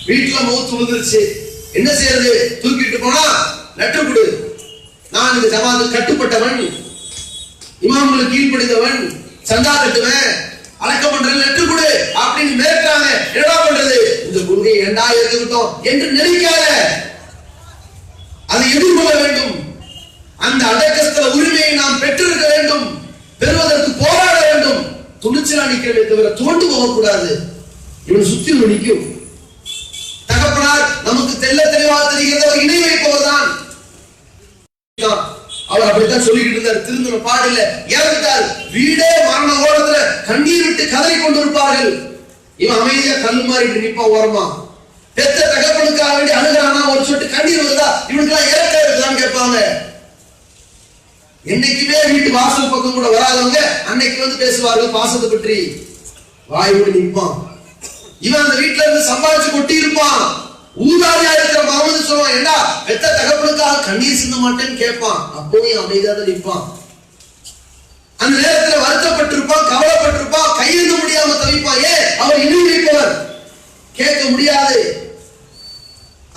வீட்டுல மௌத்து விழுந்துருச்சு, என்ன செய்யறது? தூக்கிட்டு போனா லெட்டர் கொடு, நான் இந்த ஜமாத்துக்கு கட்டுப்பட்டவன், இமாம்களுக்கு கீழ்ப்படிந்தவன், சந்தா கட்டுவேன், அடக்கம் பண்றது, லெட்டர் கொடு அப்படின்னு மிரட்டுறாங்க. என்ன பண்றது? இந்த கொள்கையை ஏண்டா எடுத்துக்கிட்டோம் என்று நினைக்காத, அதை எதிர்கொள்ள வேண்டும். அந்த அடக்கஸ்தல உரிமையை நாம் பெற்றிருக்க வேண்டும், பெறுவதற்கு போராட வேண்டும். துணிச்சலா நிக்கிறதை தவிர தோண்டு போகக்கூடாது. இவன் சுத்தி நிற்கும். தகப்பனார் நமக்கு தெல்ல தெளிவாக தெரிகிறது, அவர் இணை வைப்பவர் தான். அவர் அப்படித்தான் சொல்லிக்கிட்டு இருந்தார். திருந்தின பாடில்ல இறந்துட்டார். வீடே மரண ஓரத்துல கண்ணீர் விட்டு கதறி கொண்டிருப்பார்கள். இவன் அமைதியா கல்லு மாதிரி நிப்பான் ஓரமா. பெத்த தகப்பனுக்காக வேண்டி அழுகிறானா, ஒரு சொட்டு கண்ணீர் வருதா, இவனுக்கு எல்லாம் இறக்க இருக்குதான்னு கேட்பாங்க. என்னைக்குமே வீட்டு வாசல் பக்கம் கூட வராதவங்க அன்னைக்கு வந்து பேசுவார்கள் பாசத்தை பற்றி. வாயோடு நிற்பான். இவன் அந்த வீட்டுல இருந்து சம்பாதிச்சு கொட்டி இருப்பான். ஊதாரியா இருக்கிற மகமது சொல்லுவான், ஏண்டா பெத்த தகப்பனுக்காக கண்ணீர் சிந்த மாட்டேன்னு கேட்பான். அப்பவும் அமைதியாக நிற்பான். அந்த நேரத்தில் வருத்தப்பட்டிருப்பான், கவலைப்பட்டிருப்பான், கையெழுந்த முடியாம தவிப்பான். ஏன்? அவர் இணை வைப்பவர், கேட்க முடியாது.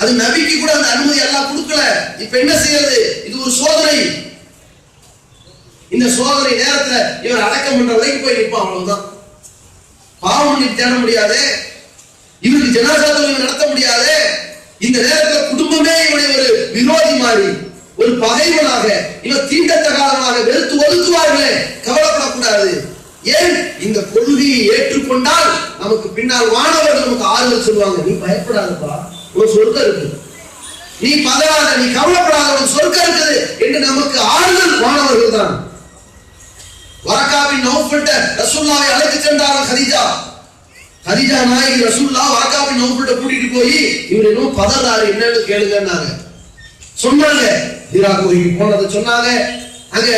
அது நபிக்கு கூட அந்த அனுமதி எல்லாம் கொடுக்கல. இப்ப என்ன செய்யறது? இது ஒரு சோதனை. இந்த சோதனை நேரத்துல இவர் அடக்கம் பண்ற வரைக்கும் போய் நிற்பான். அவ்வளவுதான். பாவம் தேட முடியாது, இவருக்கு ஜனாசா தொழுகை நடத்த முடியாது. இந்த நேரத்தில் குடும்பமே இவனை ஒரு விரோதி மாதிரி, ஒரு பகைவனாக, இவன் தீண்டத்தகாதவனாக வெறுத்து ஒதுக்குவார்களே. கவலைப்படக்கூடாது. ஏன்? இந்த கொள்கையை ஏற்றுக்கொண்டால் நமக்கு பின்னால் வானவர்கள் நமக்கு ஆறுதல் சொல்லுவாங்க. நீ பயப்படாதப்பா, உன் சொர்க்கம் இருக்கு, நீ பதறாத, நீ கவலைப்படாத, உன் சொர்க்கம் இருக்குது என்று நமக்கு ஆறுதல் வானவர்கள் தான். வரக்கா பின் நௌஃபல்ட்ட ரசூலுல்லாஹை அழைத்து சென்றார்கள் கதீஜா நாயகி ரசூலுல்லாஹ் வரக்கா பின் நௌஃபல்ட்ட கூட்டிட்டு போய் இவர் இன்னும் பதறாரு, என்னன்னு கேளுங்கன்னாங்க. சொன்னாங்க, ஹிரா குகைக்கு போனதை சொன்னாங்க, அங்க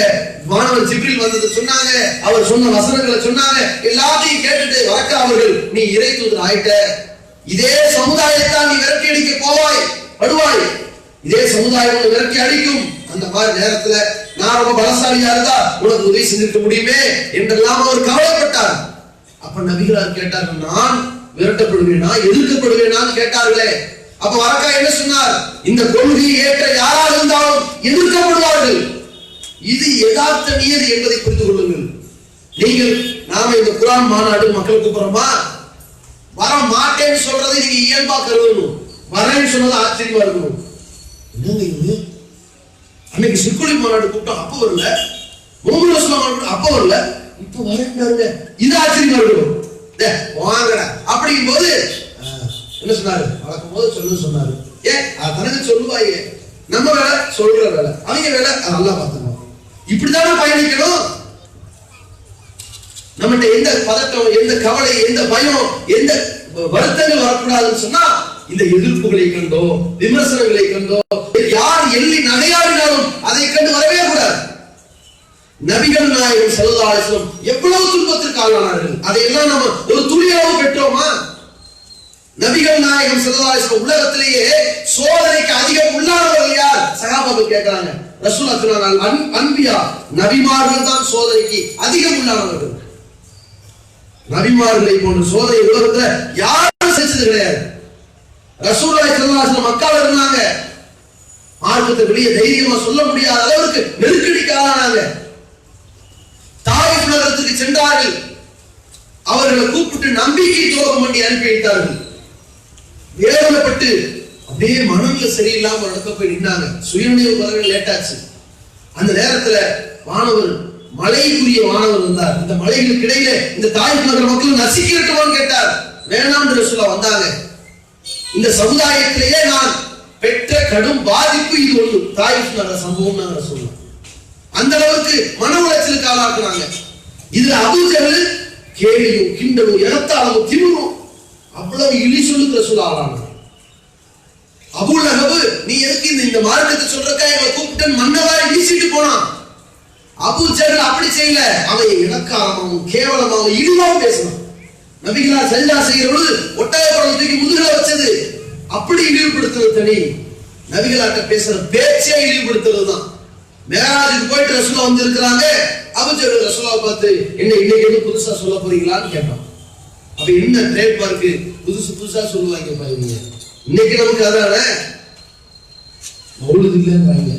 வானவர் ஜிப்ரீல் வந்ததை சொன்னாங்க, அவர் சொன்ன வசனங்களை சொன்னாங்க. எல்லாத்தையும் கேட்டுட்டு வரக்கா அவர்கள், நீ இறை தூதர் ஆயிட்ட, இதே சமுதாயத்தான் நீ விரட்டி அடிக்க படுவாய், இதே சமுதாயம் விரட்டி அடிக்கும். அந்த மாதிரி நேரத்துல நான் ரொம்ப பலசாலியா இருந்தா உனக்கு உதவி செஞ்சிருக்க முடியுமே என்றெல்லாம் அவர் கவலைப்பட்டார். அப்ப நபிகளார் கேட்டார்கள், நான் விரட்டப்படுவேனா எதிர்க்கப்படுவேனான்னு கேட்டார்களே. அப்ப வரக்கா என்ன சொன்னார், இந்த கொள்கையை ஏற்ற யாராக இருந்தாலும் எதிர்க்கப்படுவார்கள். இது யதார்த்த நியதி என்பதை புரிந்து கொள்ளுங்கள். நீங்கள் நாம இந்த குர்ஆன் மாநாடு மக்களுக்கு போறோமா, வர மாட்டேன்னு சொல்றதை நீங்க இயல்பா கருதணும், வரேன்னு சொன்னது ஆச்சரியமா இருக்கணும். என்னங்க இது, அன்னைக்கு சிற்குழி மாநாடு கூட்டம் அப்ப வரல, முகமது ரசூலுல்லாஹ் அப்ப வரல, இப்ப வரேன்டாங்க, இது ஆச்சரியமா இருக்கணும். வாங்கடா அப்படிங்கும் போது என்ன சொன்னாரு, வளர்க்கும் போது சொன்னாரு, தனக்கு சொல்லுவாயே, நம்ம வேலை சொல்ற வேலை, அவங்க வேலை நல்லா பார்த்துக்கணும். இப்படித்தானே பயணிக்கணும். நம்மகிட்ட எந்த பதட்டம், எந்த கவலை, எந்த பயம், எந்த வருத்தங்கள் வரக்கூடாதுன்னு சொன்னா, இந்த எதிர்ப்புகளை கண்டோ விமர்சனங்களை கண்டோ யார் எள்ளி நகையாடினாலும் அதை கண்டு வரவே கூடாது. நபிகள் நாயகம் ஸல்லல்லாஹு அலைஹி வஸல்லம் எவ்வளவு துன்பத்திற்கு ஆளானார்கள், அதையெல்லாம் நம்ம ஒரு துளியாவது பெற்றோமா? நபிகள் நாயகம் ஸல்லல்லாஹு அலைஹி வஸல்லம் உலகத்திலேயே சோதனைக்கு அதிகம் உள்ளானவர்கள் யார்? சஹாபாக்கள் கேட்கிறாங்க. ரசூலுல்லாஹ் சொன்னார்கள், அன்பியா நபிமார்கள் தான் சோதனைக்கு அதிகம் உள்ளானவர்கள். நபிமார்களை போன்ற சோதனை உலகத்துல யாரும் செஞ்சது கிடையாது. ரசூலுல்லாஹி ஸல்லல்லாஹு அலைஹி வஸல்லம் மக்கால இருந்தாங்க, மார்க்கத்தை வெளியே தைரியமா சொல்ல முடியாத அளவுக்கு நெருக்கடிக்கு ஆளானாங்க. தாயிஃப் நகரத்துக்கு சென்றார்கள், அவர்களை கூப்பிட்டு நம்பிக்கை துரோகம் பண்ணி அனுப்பி வைத்தார்கள். வேதனைப்பட்டு அப்படியே மனநிலை சரியில்லாம நடக்க போய் நின்னாங்க. சுயநினைவு வரவே லேட் ஆச்சு. அந்த நேரத்துல வானவர், மலைக்குரிய வானவர் வந்தார். இந்த மலைகளுக்கு இடையில இந்த தாயிஃப் நகர மக்கள் நசிக்கட்டுமான்னு கேட்டார். வேணாம் என்று ரசூலுல்லாஹ் வந்தாங்க. இந்த சமுதாயத்திலேயே நான் பெற்ற கடும் பாதிப்பு இது ஒன்று, தாயிஃப் நகர சம்பவம் நாங்க சொல்லலாம். அந்த அளவுக்கு மன உளைச்சலுக்கு ஆளாக்குறாங்க. இதுல அபூ ஜஹல் கேலியும் கிண்டலும் இனத்தாலும் திமிரும் அவ்வளவு இழி சொல்லுக்கு ரசூலுல்லாஹ் ஆளானாங்க. அபூ லஹப், நீ எதுக்கு இந்த மார்க்கத்தை சொல்றக்கா எங்களை கூப்பிட்டு மன்னவாரி வீசிட்டு போனான். அபூ ஜஹல் அப்படி செய்யல, அவன் இலக்காரமாவும் கேவலமாவும் இழிவாகவும் பேசணும். நபிகளார் சஜ்தா செய்கிற பொழுது ஒட்டக குரல் தூக்கி முதுகுல வச்சது அப்படி இழிவுபடுத்துறது தனி, நபிகளார்ட்ட பேசுற பேச்சே இழிவுபடுத்துறது தான். மேராஜுக்கு போயிட்டு ரசூலுல்லாஹ் வந்து இருக்கிறாங்க. அபூ ஜஹல் ரசூலுல்லாஹ் பார்த்து, என்ன இன்னைக்கு எது புதுசா சொல்ல போறீங்களான்னு கேட்டான். அப்ப என்ன ட்ரேட் மார்க், புதுசா சொல்லுவாங்க பாருங்க. இன்னைக்கு நமக்கு அதான மௌலித் இல்லைங்கிறாங்க,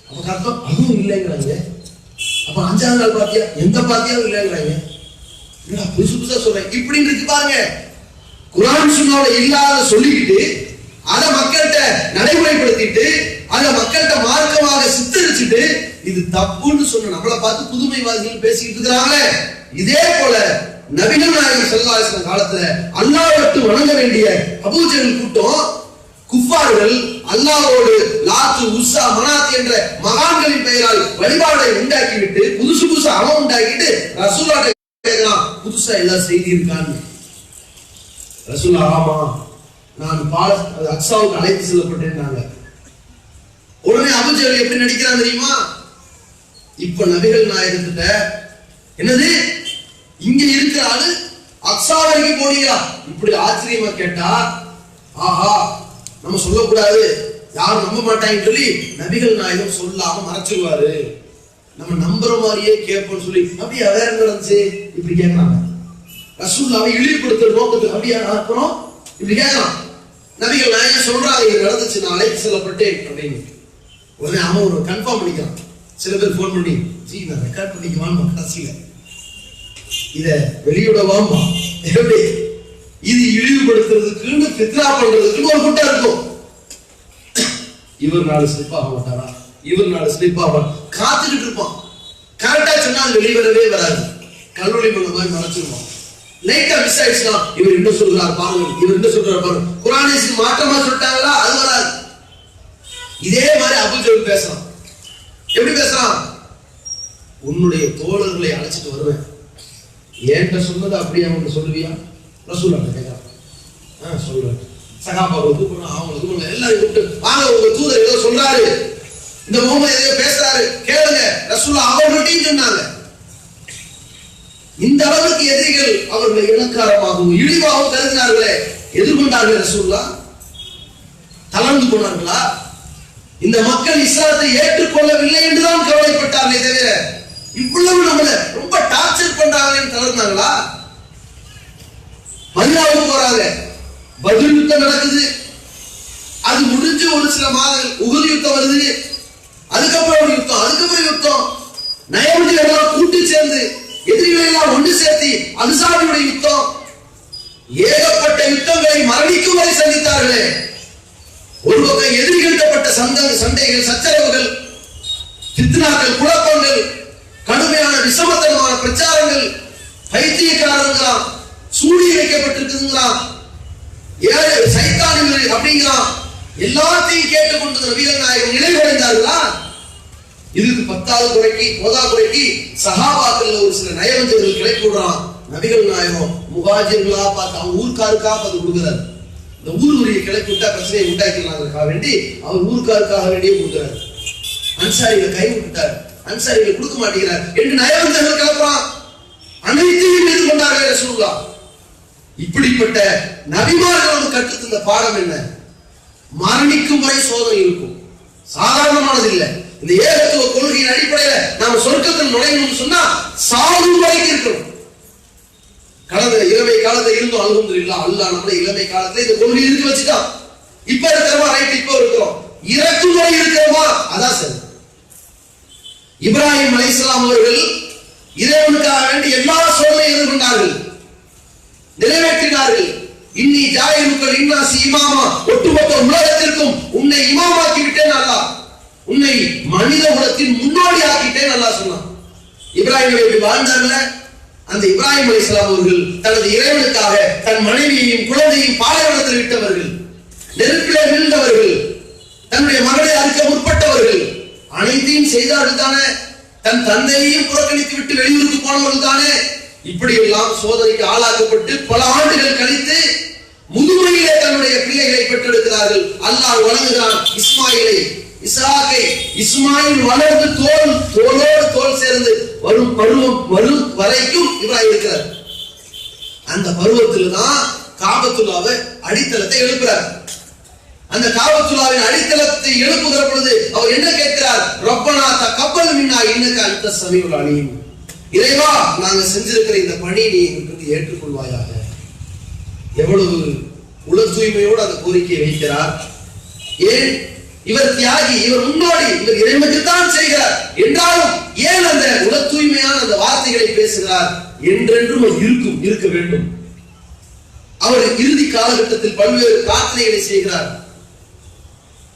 அப்ப அர்த்தம் அதுவும் இல்லைங்கிறாங்க. அப்ப 5ஆவது நாள் பாத்தியா, எந்த பாத்தியாவும் இல்லைங்கிறாங்க. புதுசா சொல்றேன் இப்படின்னு இருக்கு பாருங்க. குர்ஆன் சுன்னாவுல இல்லாத சொல்லிக்கிட்டு அதை மக்கள்கிட்ட நடைமுறைப்படுத்திட்டு அதை மக்கள்கிட்ட மார்க்கமாக சித்தரிச்சுட்டு இது தப்புன்னு சொன்ன நம்மளை பார்த்து புதுமைவாதிகள் பேசிக்கிட்டு இருக்கிறாங்களே. இதே போல நபிகள் நாயகம் ஸல்லல்லாஹு அலைஹி வஸல்லம் காலத்துல அல்லாஹ்வை விட்டு வணங்க வேண்டிய அபூ ஜஹல் கூட்டம், குஃபார்கள் அல்லாஹ்வோடு லாத்து உஸ்ஸா மனாத் என்ற மகான்களின் பெயரால் வழிபாடை உண்டாக்கிவிட்டு புதுசா அவன் உண்டாக்கிட்டு ரசூலுல்லாஹ் கேட்கிறான், புதுசா எல்லாம் செய்தி இருக்கான்னு. ரசூலுல்லாஹ், ஆமா நான் அக்ஸாவுக்கு அழைத்து செல்லப்பட்டேன்னாங்க. உடனே அபூ ஜஹல் எப்படி நடிக்கிறான் தெரியுமா? இப்ப நபிகள் நாயகத்திட்ட என்னது இங்க இருக்கிற ஆளு அக்ஸா வரைக்கும் போனீங்களா இப்படி ஆச்சரியமா கேட்டா, ஆஹா நம்ம சொல்லக்கூடாது, யாரும் நம்ப மாட்டாங்கன்னு சொல்லி நபிகள் நாயகம் சொல்லாம மறைச்சிருவாரு, நம்ம நம்புற மாதிரியே கேட்போம்னு சொல்லி அப்படியே வேற நடந்துச்சு இப்படி கேட்கறாங்க. ரசூலுல்லாஹ்வை இழிவுபடுத்துற நோக்கத்துக்கு அப்படியே அர்த்தம் இப்படி கேட்கலாம். நபிகள் நாயகம் சொல்றாங்க, இது நடந்துச்சு, நான் அழைத்து செல்லப்பட்டேன் அப்படின்னு. உடனே அவன் ஒரு கன்ஃபார்ம் பண்ணிக்கிறான். சில பேர் போன் பண்ணி, ஜி நான் ரெக்கார்ட் பண்ணிக்குவான்னு கடைசியில இத வெளியிடவாமா, எப்படி இது இழிவுபடுத்துறதுக்குன்னு ஃபித்னா பண்றதுக்குன்னு ஒரு கூட்டம் இருக்கும். இவர் நாலு ஸ்லிப் ஆக மாட்டாரா, இவர் நாலு ஸ்லிப் ஆக காத்துக்கிட்டு இருப்பான். கரெக்டா சொன்னா அது வெளிவரவே வராது, கல்லூரி பண்ண மாதிரி மறைச்சிருவான். லைட்டா மிஸ் ஆயிடுச்சுனா இவர் என்ன சொல்றாரு பாருங்க, இவர் என்ன சொல்றாரு பாருங்க, குர்ஆனுக்கு மாற்றமா சொல்லிட்டாங்களா அது வராது. இதே மாதிரி அபூ ஜஹல் பேசுறான். எப்படி பேசுறான்? உன்னுடைய தோழர்களை அழைச்சிட்டு வருவேன். ஏன்ட்ட சொன்னது அப்படியே அவங்க சொல்லுவியா? ரசூலுல்லாஹ் கேட்கிறான். சொல்றேன். சகாபாவை கூப்பிடணும், அவங்களை கூப்பிடணும், எல்லாரும் கூப்பிட்டு வாங்க, உங்க தூதர் ஏதோ சொல்றாரு, இந்த முகமது எதையோ பேசுறாரு, கேளுங்க. ரசூலுல்லாஹ் அவங்கள்ட்டையும் சொன்னாங்க. இந்த அளவுக்கு எதிரிகள் அவர்களை இலக்காரமாகவும் இழிவாகவும் கருதினார்களே, எதிர்கொண்டார்கள் ரசூலுல்லாஹ்? தளர்ந்து போனார்களா? இந்த மக்கள் இஸ்லாத்தை ஏற்றுக்கொள்ளவில்லை என்றுதான் கவலைப்பட்டார்களே தவிர, இவ்வளவு நம்மள ரொம்ப டார்ச்சர் பண்றாங்கன்னு தளர்ந்தாங்களா? மதீனாவுக்கு போறாங்க, பத்ர் யுத்தம் நடக்குது, அது முடிஞ்சு ஒரு சில மாதங்கள் உஹது யுத்தம் வருது, அதுக்கப்புறம் ஒரு யுத்தம், அதுக்கப்புறம் யுத்தம், நயவஞ்சகர்கள் எல்லாம் கூட்டி சேர்ந்து எதிரிகளை எல்லாம் ஒன்று சேர்த்தி அன்சாரியுடைய யுத்தம், ஏகப்பட்ட யுத்தங்களை மரணிக்கும் வரை சந்தித்தார்களே. ஒரு பக்கம் எதிரிகளிடப்பட்ட சண்டைகள், சச்சரவுகள், ஃபித்னாக்கள், குழப்பங்கள், கடுமையான விஷமத்தனமான பிரச்சாரங்கள், பைத்தியக்காரர்களாம், சூடி வைக்கப்பட்டிருக்குதுங்களாம், ஏழு சைத்தானிகள் அப்படிங்கிறான், எல்லாத்தையும் கேட்டுக்கொண்டு நபிகள் நாயகம் நிலைவடைந்தார்களா? இதுக்கு போதாக்குறைக்கு சஹாபாக்கள் ஒரு சில நயவஞ்சகர்கள் கிடைக்கூடான். நபிகள் நாயகம் முஹாஜிர்களா பார்த்து அவங்க ஊர்க்காருக்காக பார்த்து கொடுக்குறாரு. இந்த ஊர் உரிய கிளப்பி விட்டா பிரச்சனையை உண்டாக்கிடலாங்கிறதுக்காக வேண்டி அவர் ஊருக்காருக்காக வேண்டியே கொடுக்குறாரு. அன்சாரிகளை கை விட்டுட்டார், அன்சாரிகளை கொடுக்க மாட்டேங்கிறார் என்று நயவஞ்சகர்கள் கிளப்புறான். அனைத்தையும் எதிர்கொண்டார்கள் ரசூலுல்லாஹ். இப்படிப்பட்ட நபிமார்கள் கற்றுத்தந்த பாடம் என்ன? மரணிக்கும் வரை சோதனை இருக்கும், சாதாரணமானது இல்லை. இந்த ஏகத்துவ கொள்கையின் அடிப்படையில நாம சொர்க்கத்தில் நுழையணும்னு சொன்னா சாகும் வரைக்கும் இருக்கணும். கடந்த இளமை காலத்துல இருந்தோம், அல்ஹம்துலில்லாஹ், அல்லாஹ் நம்மள இளமை காலத்துல இந்த கொள்கை இருக்கு வச்சுட்டான். இப்ப இருக்கிறோமா? ரைட், இப்ப இருக்கிறோம். இறக்கும் வரை இருக்கிறோமா? அதான் சரி. இப்ராஹிம் அலைஹிஸ்ஸலாம் அவர்கள் இறைவனுக்காக வேண்டி எல்லா சோதனையும் எதிர்கொண்டார்கள், நிறைவேற்றினார்கள். இன்னி ஜாயிலுக்கள் இன்னாசி இமாமா, ஒட்டுமொத்த உலகத்திற்கும் உன்னை இமாமாக்கி விட்டேன் அல்லாஹ், உன்னை மனித குலத்தின் முன்னோடி ஆக்கிட்டேன் அல்லாஹ் சொன்னான். இப்ராஹிம் நபி வாழ்ந்தார்ல, அந்த இப்ராஹிம் அலைஹிஸ்ஸலாம் அவர்கள் தனது இறைவனுக்காக தன் மனைவியையும் குழந்தையும் பாலைவனத்தில் விட்டவர்கள், நெருப்பிலே வீழ்ந்தவர்கள், தன்னுடைய மகளை அறுக்க முற்பட்டவர்கள், அனைத்தையும் செய்தார்கள் தானே. தன் தந்தையையும் புறக்கணித்து விட்டு வெளியூருக்கு போனவர்கள் தானே. இப்படி எல்லாம் சோதனைக்கு ஆளாக்கப்பட்டு பல ஆண்டுகள் கழித்து முதுமையிலே தன்னுடைய பிள்ளைகளை பெற்றெடுக்கிறார்கள். அல்லாஹ் வழங்குகிறான் இஸ்மாயிலை, இஸ்ஹாக்கை. இஸ்மாயில் வளர்ந்து தோளோடு தோல் சேர்ந்து வரும் பருவம் வரும் வரைக்கும் இப்ராஹிம் இருக்கிறார். அந்த பருவத்தில் தான் காபத்துல்லாவை அடித்தளத்தை எழுப்புறார். அந்த காபத்துல்லாவின் அடித்தளத்தை எழுப்புகிற பொழுது அவர் என்ன கேட்கிறார்? ரப்பனா தகப்பல் மின்னா இன்னக அன்த ஸமீஉல் அலீம். இறைவா, நாங்க செஞ்சிருக்கிற இந்த பணி நீ எங்களுக்கு ஏற்றுக்கொள்வாயாக. எவ்வளவு உள தூய்மையோடு அந்த கோரிக்கையை வைக்கிறார். ஏன்? இவர் தியாகி, இவர் முன்னோடி, இவர் இறைவனுக்குத்தான் செய்கிறார் என்றாலும் ஏன் அந்த உள தூய்மையான அந்த வார்த்தைகளை பேசுகிறார்? என்றென்றும் இருக்க வேண்டும். அவர் இறுதி காலகட்டத்தில் பல்வேறு பிரார்த்தனைகளை செய்கிறார்.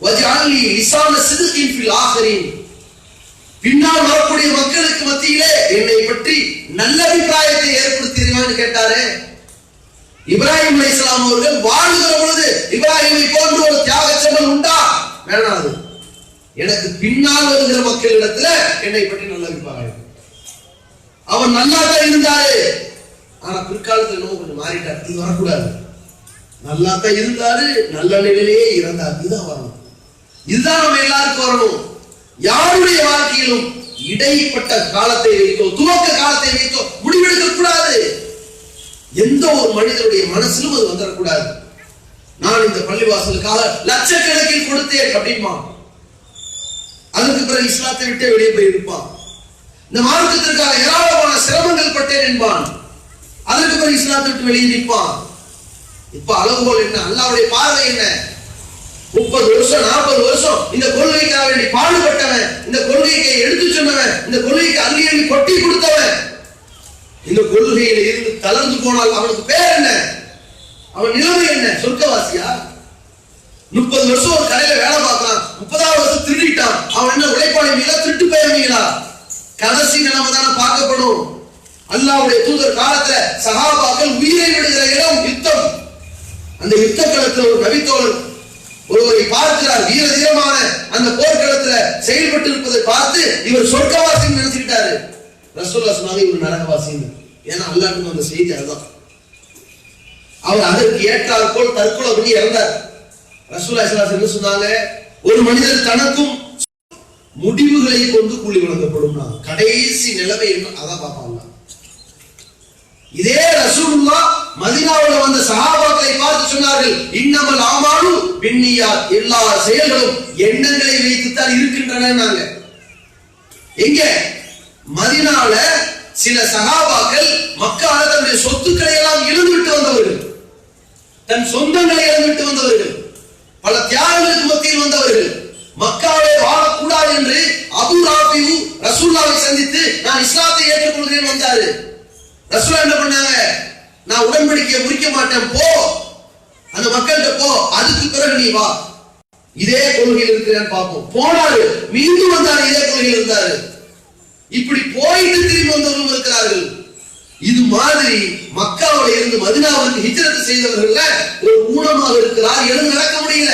வஜஅலி லிசான சித்கின் ஃபில் ஆகிரின், பின்னால் வரக்கூடிய மக்களுக்கு மத்தியிலே என்னை பற்றி நல்ல அபிப்பிராயத்தை ஏற்படுத்திடுவான்னு கேட்டாரே. இப்ராஹிம் அலைஹிஸ்ஸலாம் அவர்கள் வாழ்கிற பொழுது இப்ராஹிமை போன்ற ஒரு தியாக செயல் உண்டா? வேணாது. எனக்கு பின்னால் வருகிற மக்களிடத்துல என்னை பற்றி நல்ல அபிப்பிராயம். அவர் நல்லா தான் இருந்தாரு, ஆனா பிற்காலத்துல இன்னும் கொஞ்சம் மாறிட்டார். இது வரக்கூடாது. நல்லா தான் இருந்தாரு, நல்ல நிலையிலேயே இறந்தார். இதுதான் வரணும். இதுதான் நம்ம எல்லாருக்கும் வரணும். யாருடைய வாழ்க்கையிலும் இடைப்பட்ட காலத்தை வைத்தோ துவக்க காலத்தை வைத்தோ முடிவெடுக்க கூடாது. எந்த ஒரு மனிதனுடைய மனசிலும் அது வந்துடக்கூடாது. நான் இந்த பள்ளிவாசலுக்காக லட்சக்கணக்கில் கொடுத்தேன் அப்படிமா, அதுக்கு பிறகு இஸ்லாத்தை விட்டு வெளியே போயிருப்பான். இந்த மார்க்கத்திற்காக ஏராளமான சிரமங்கள் பட்டேன் என்பான், அதற்கு பிறகு இஸ்லாத்தை விட்டு வெளியே நிற்பான். இப்ப அளவுகோல் என்ன? அல்லாஹ்வுடைய பார்வை என்ன? 30 வருஷம் 40 வருஷம் இந்த கொள்கைக்காக வேண்டி பாடுபட்டவன், இந்த கொள்கையை எடுத்து சொன்னவன், இந்த கொள்கைக்கு அள்ளி அள்ளி கொட்டி கொடுத்தவன், இந்த கொள்கையில இருந்து தளர்ந்து போனால் அவனுக்கு பேர் என்ன? அவன் நிலைமை என்ன? சொர்க்கவாசியா? 30 வருஷம் ஒரு கடையில வேலை பார்க்கலாம், 30வது வருஷம் திருடிட்டான், அவன் என்ன உழைப்பாளிகளா திருட்டு பயணிகளா? கடைசி நிலைமை தானே பார்க்கப்படும். அல்லாஹ்வுடைய தூதர் காலத்துல சஹாபாக்கள் உயிரை விடுகிற இடம் யுத்தம். அந்த யுத்த களத்துல ஒரு நபித்தோழர் ஒருவரை பார்க்கிறார், வீர தீரமான அந்த போர்க்களத்துல செயல்பட்டு இருப்பதை பார்த்து இவர் சொர்க்கவாசின்னு நினைச்சுக்கிட்டாரு. ரசூலுல்லாஹ் சொன்னாங்க இவர் நரகவாசின்னு. ஏன்னா அல்லாஹ்க்கு அந்த செய்தி அதுதான். அவர் அதற்கு ஏற்றால் போல் தற்கொலை பண்ணி இறந்தார். ரசூலுல்லாஹி ஸல்லல்லாஹு அலைஹி வஸல்லம் சொன்னாங்க, ஒரு மனிதர் தனக்கும் முடிவுகளை கொண்டு கூலி வழங்கப்படும். கடைசி நிலைமை என்ன அதான் பார்ப்பாங்க. இதே ரசூலுல்லாஹ் மதீனாவுல வந்த சஹாபாக்களை பார்த்து சொன்னார்கள், இன்னமல் ஆமாலு பின்னியாத், எல்லா செயல்களும் எண்ணங்களை வைத்துத்தான் இருக்கின்றன. எங்க மதீனாவுல சில சஹாபாக்கள் மக்கால தன்னுடைய சொத்துக்களை எல்லாம் இழந்துவிட்டு வந்தவர்கள், தன் சொந்தங்களை இழந்துவிட்டு வந்தவர்கள், பல தியாகங்களுக்கு மத்தியில் வந்தவர்கள். மக்காவை வாழக்கூடாது என்று அபூ ராபிஉ ரசூலுல்லாஹை சந்தித்து நான் இஸ்லாத்தை ஏற்றுக்கொள்கிறேன் வந்தாரு. ரசூலுல்லாஹ் என்ன பண்ணாங்க, நான் உடன்படிக்கையை முறிக்க மாட்டேன், போ அந்த மக்கள்கிட்ட போ, அதுக்கு பிறகு நீ வா, இதே கொள்கையில் இருக்கிறேன்னு பார்ப்போம். போனாரு, மீண்டும் வந்தாரு, இதே கொள்கையில் இருந்தாரு. இப்படி போயிட்டு திரும்பி வந்தவர்கள் இருக்கிறார்கள். இது மாதிரி மக்காவுல இருந்து மதீனாவுக்கு ஹிஜ்ரத் செய்தவர்கள் ஒரு ஊனமாக இருக்கிறார், எழுந்து நடக்க முடியல.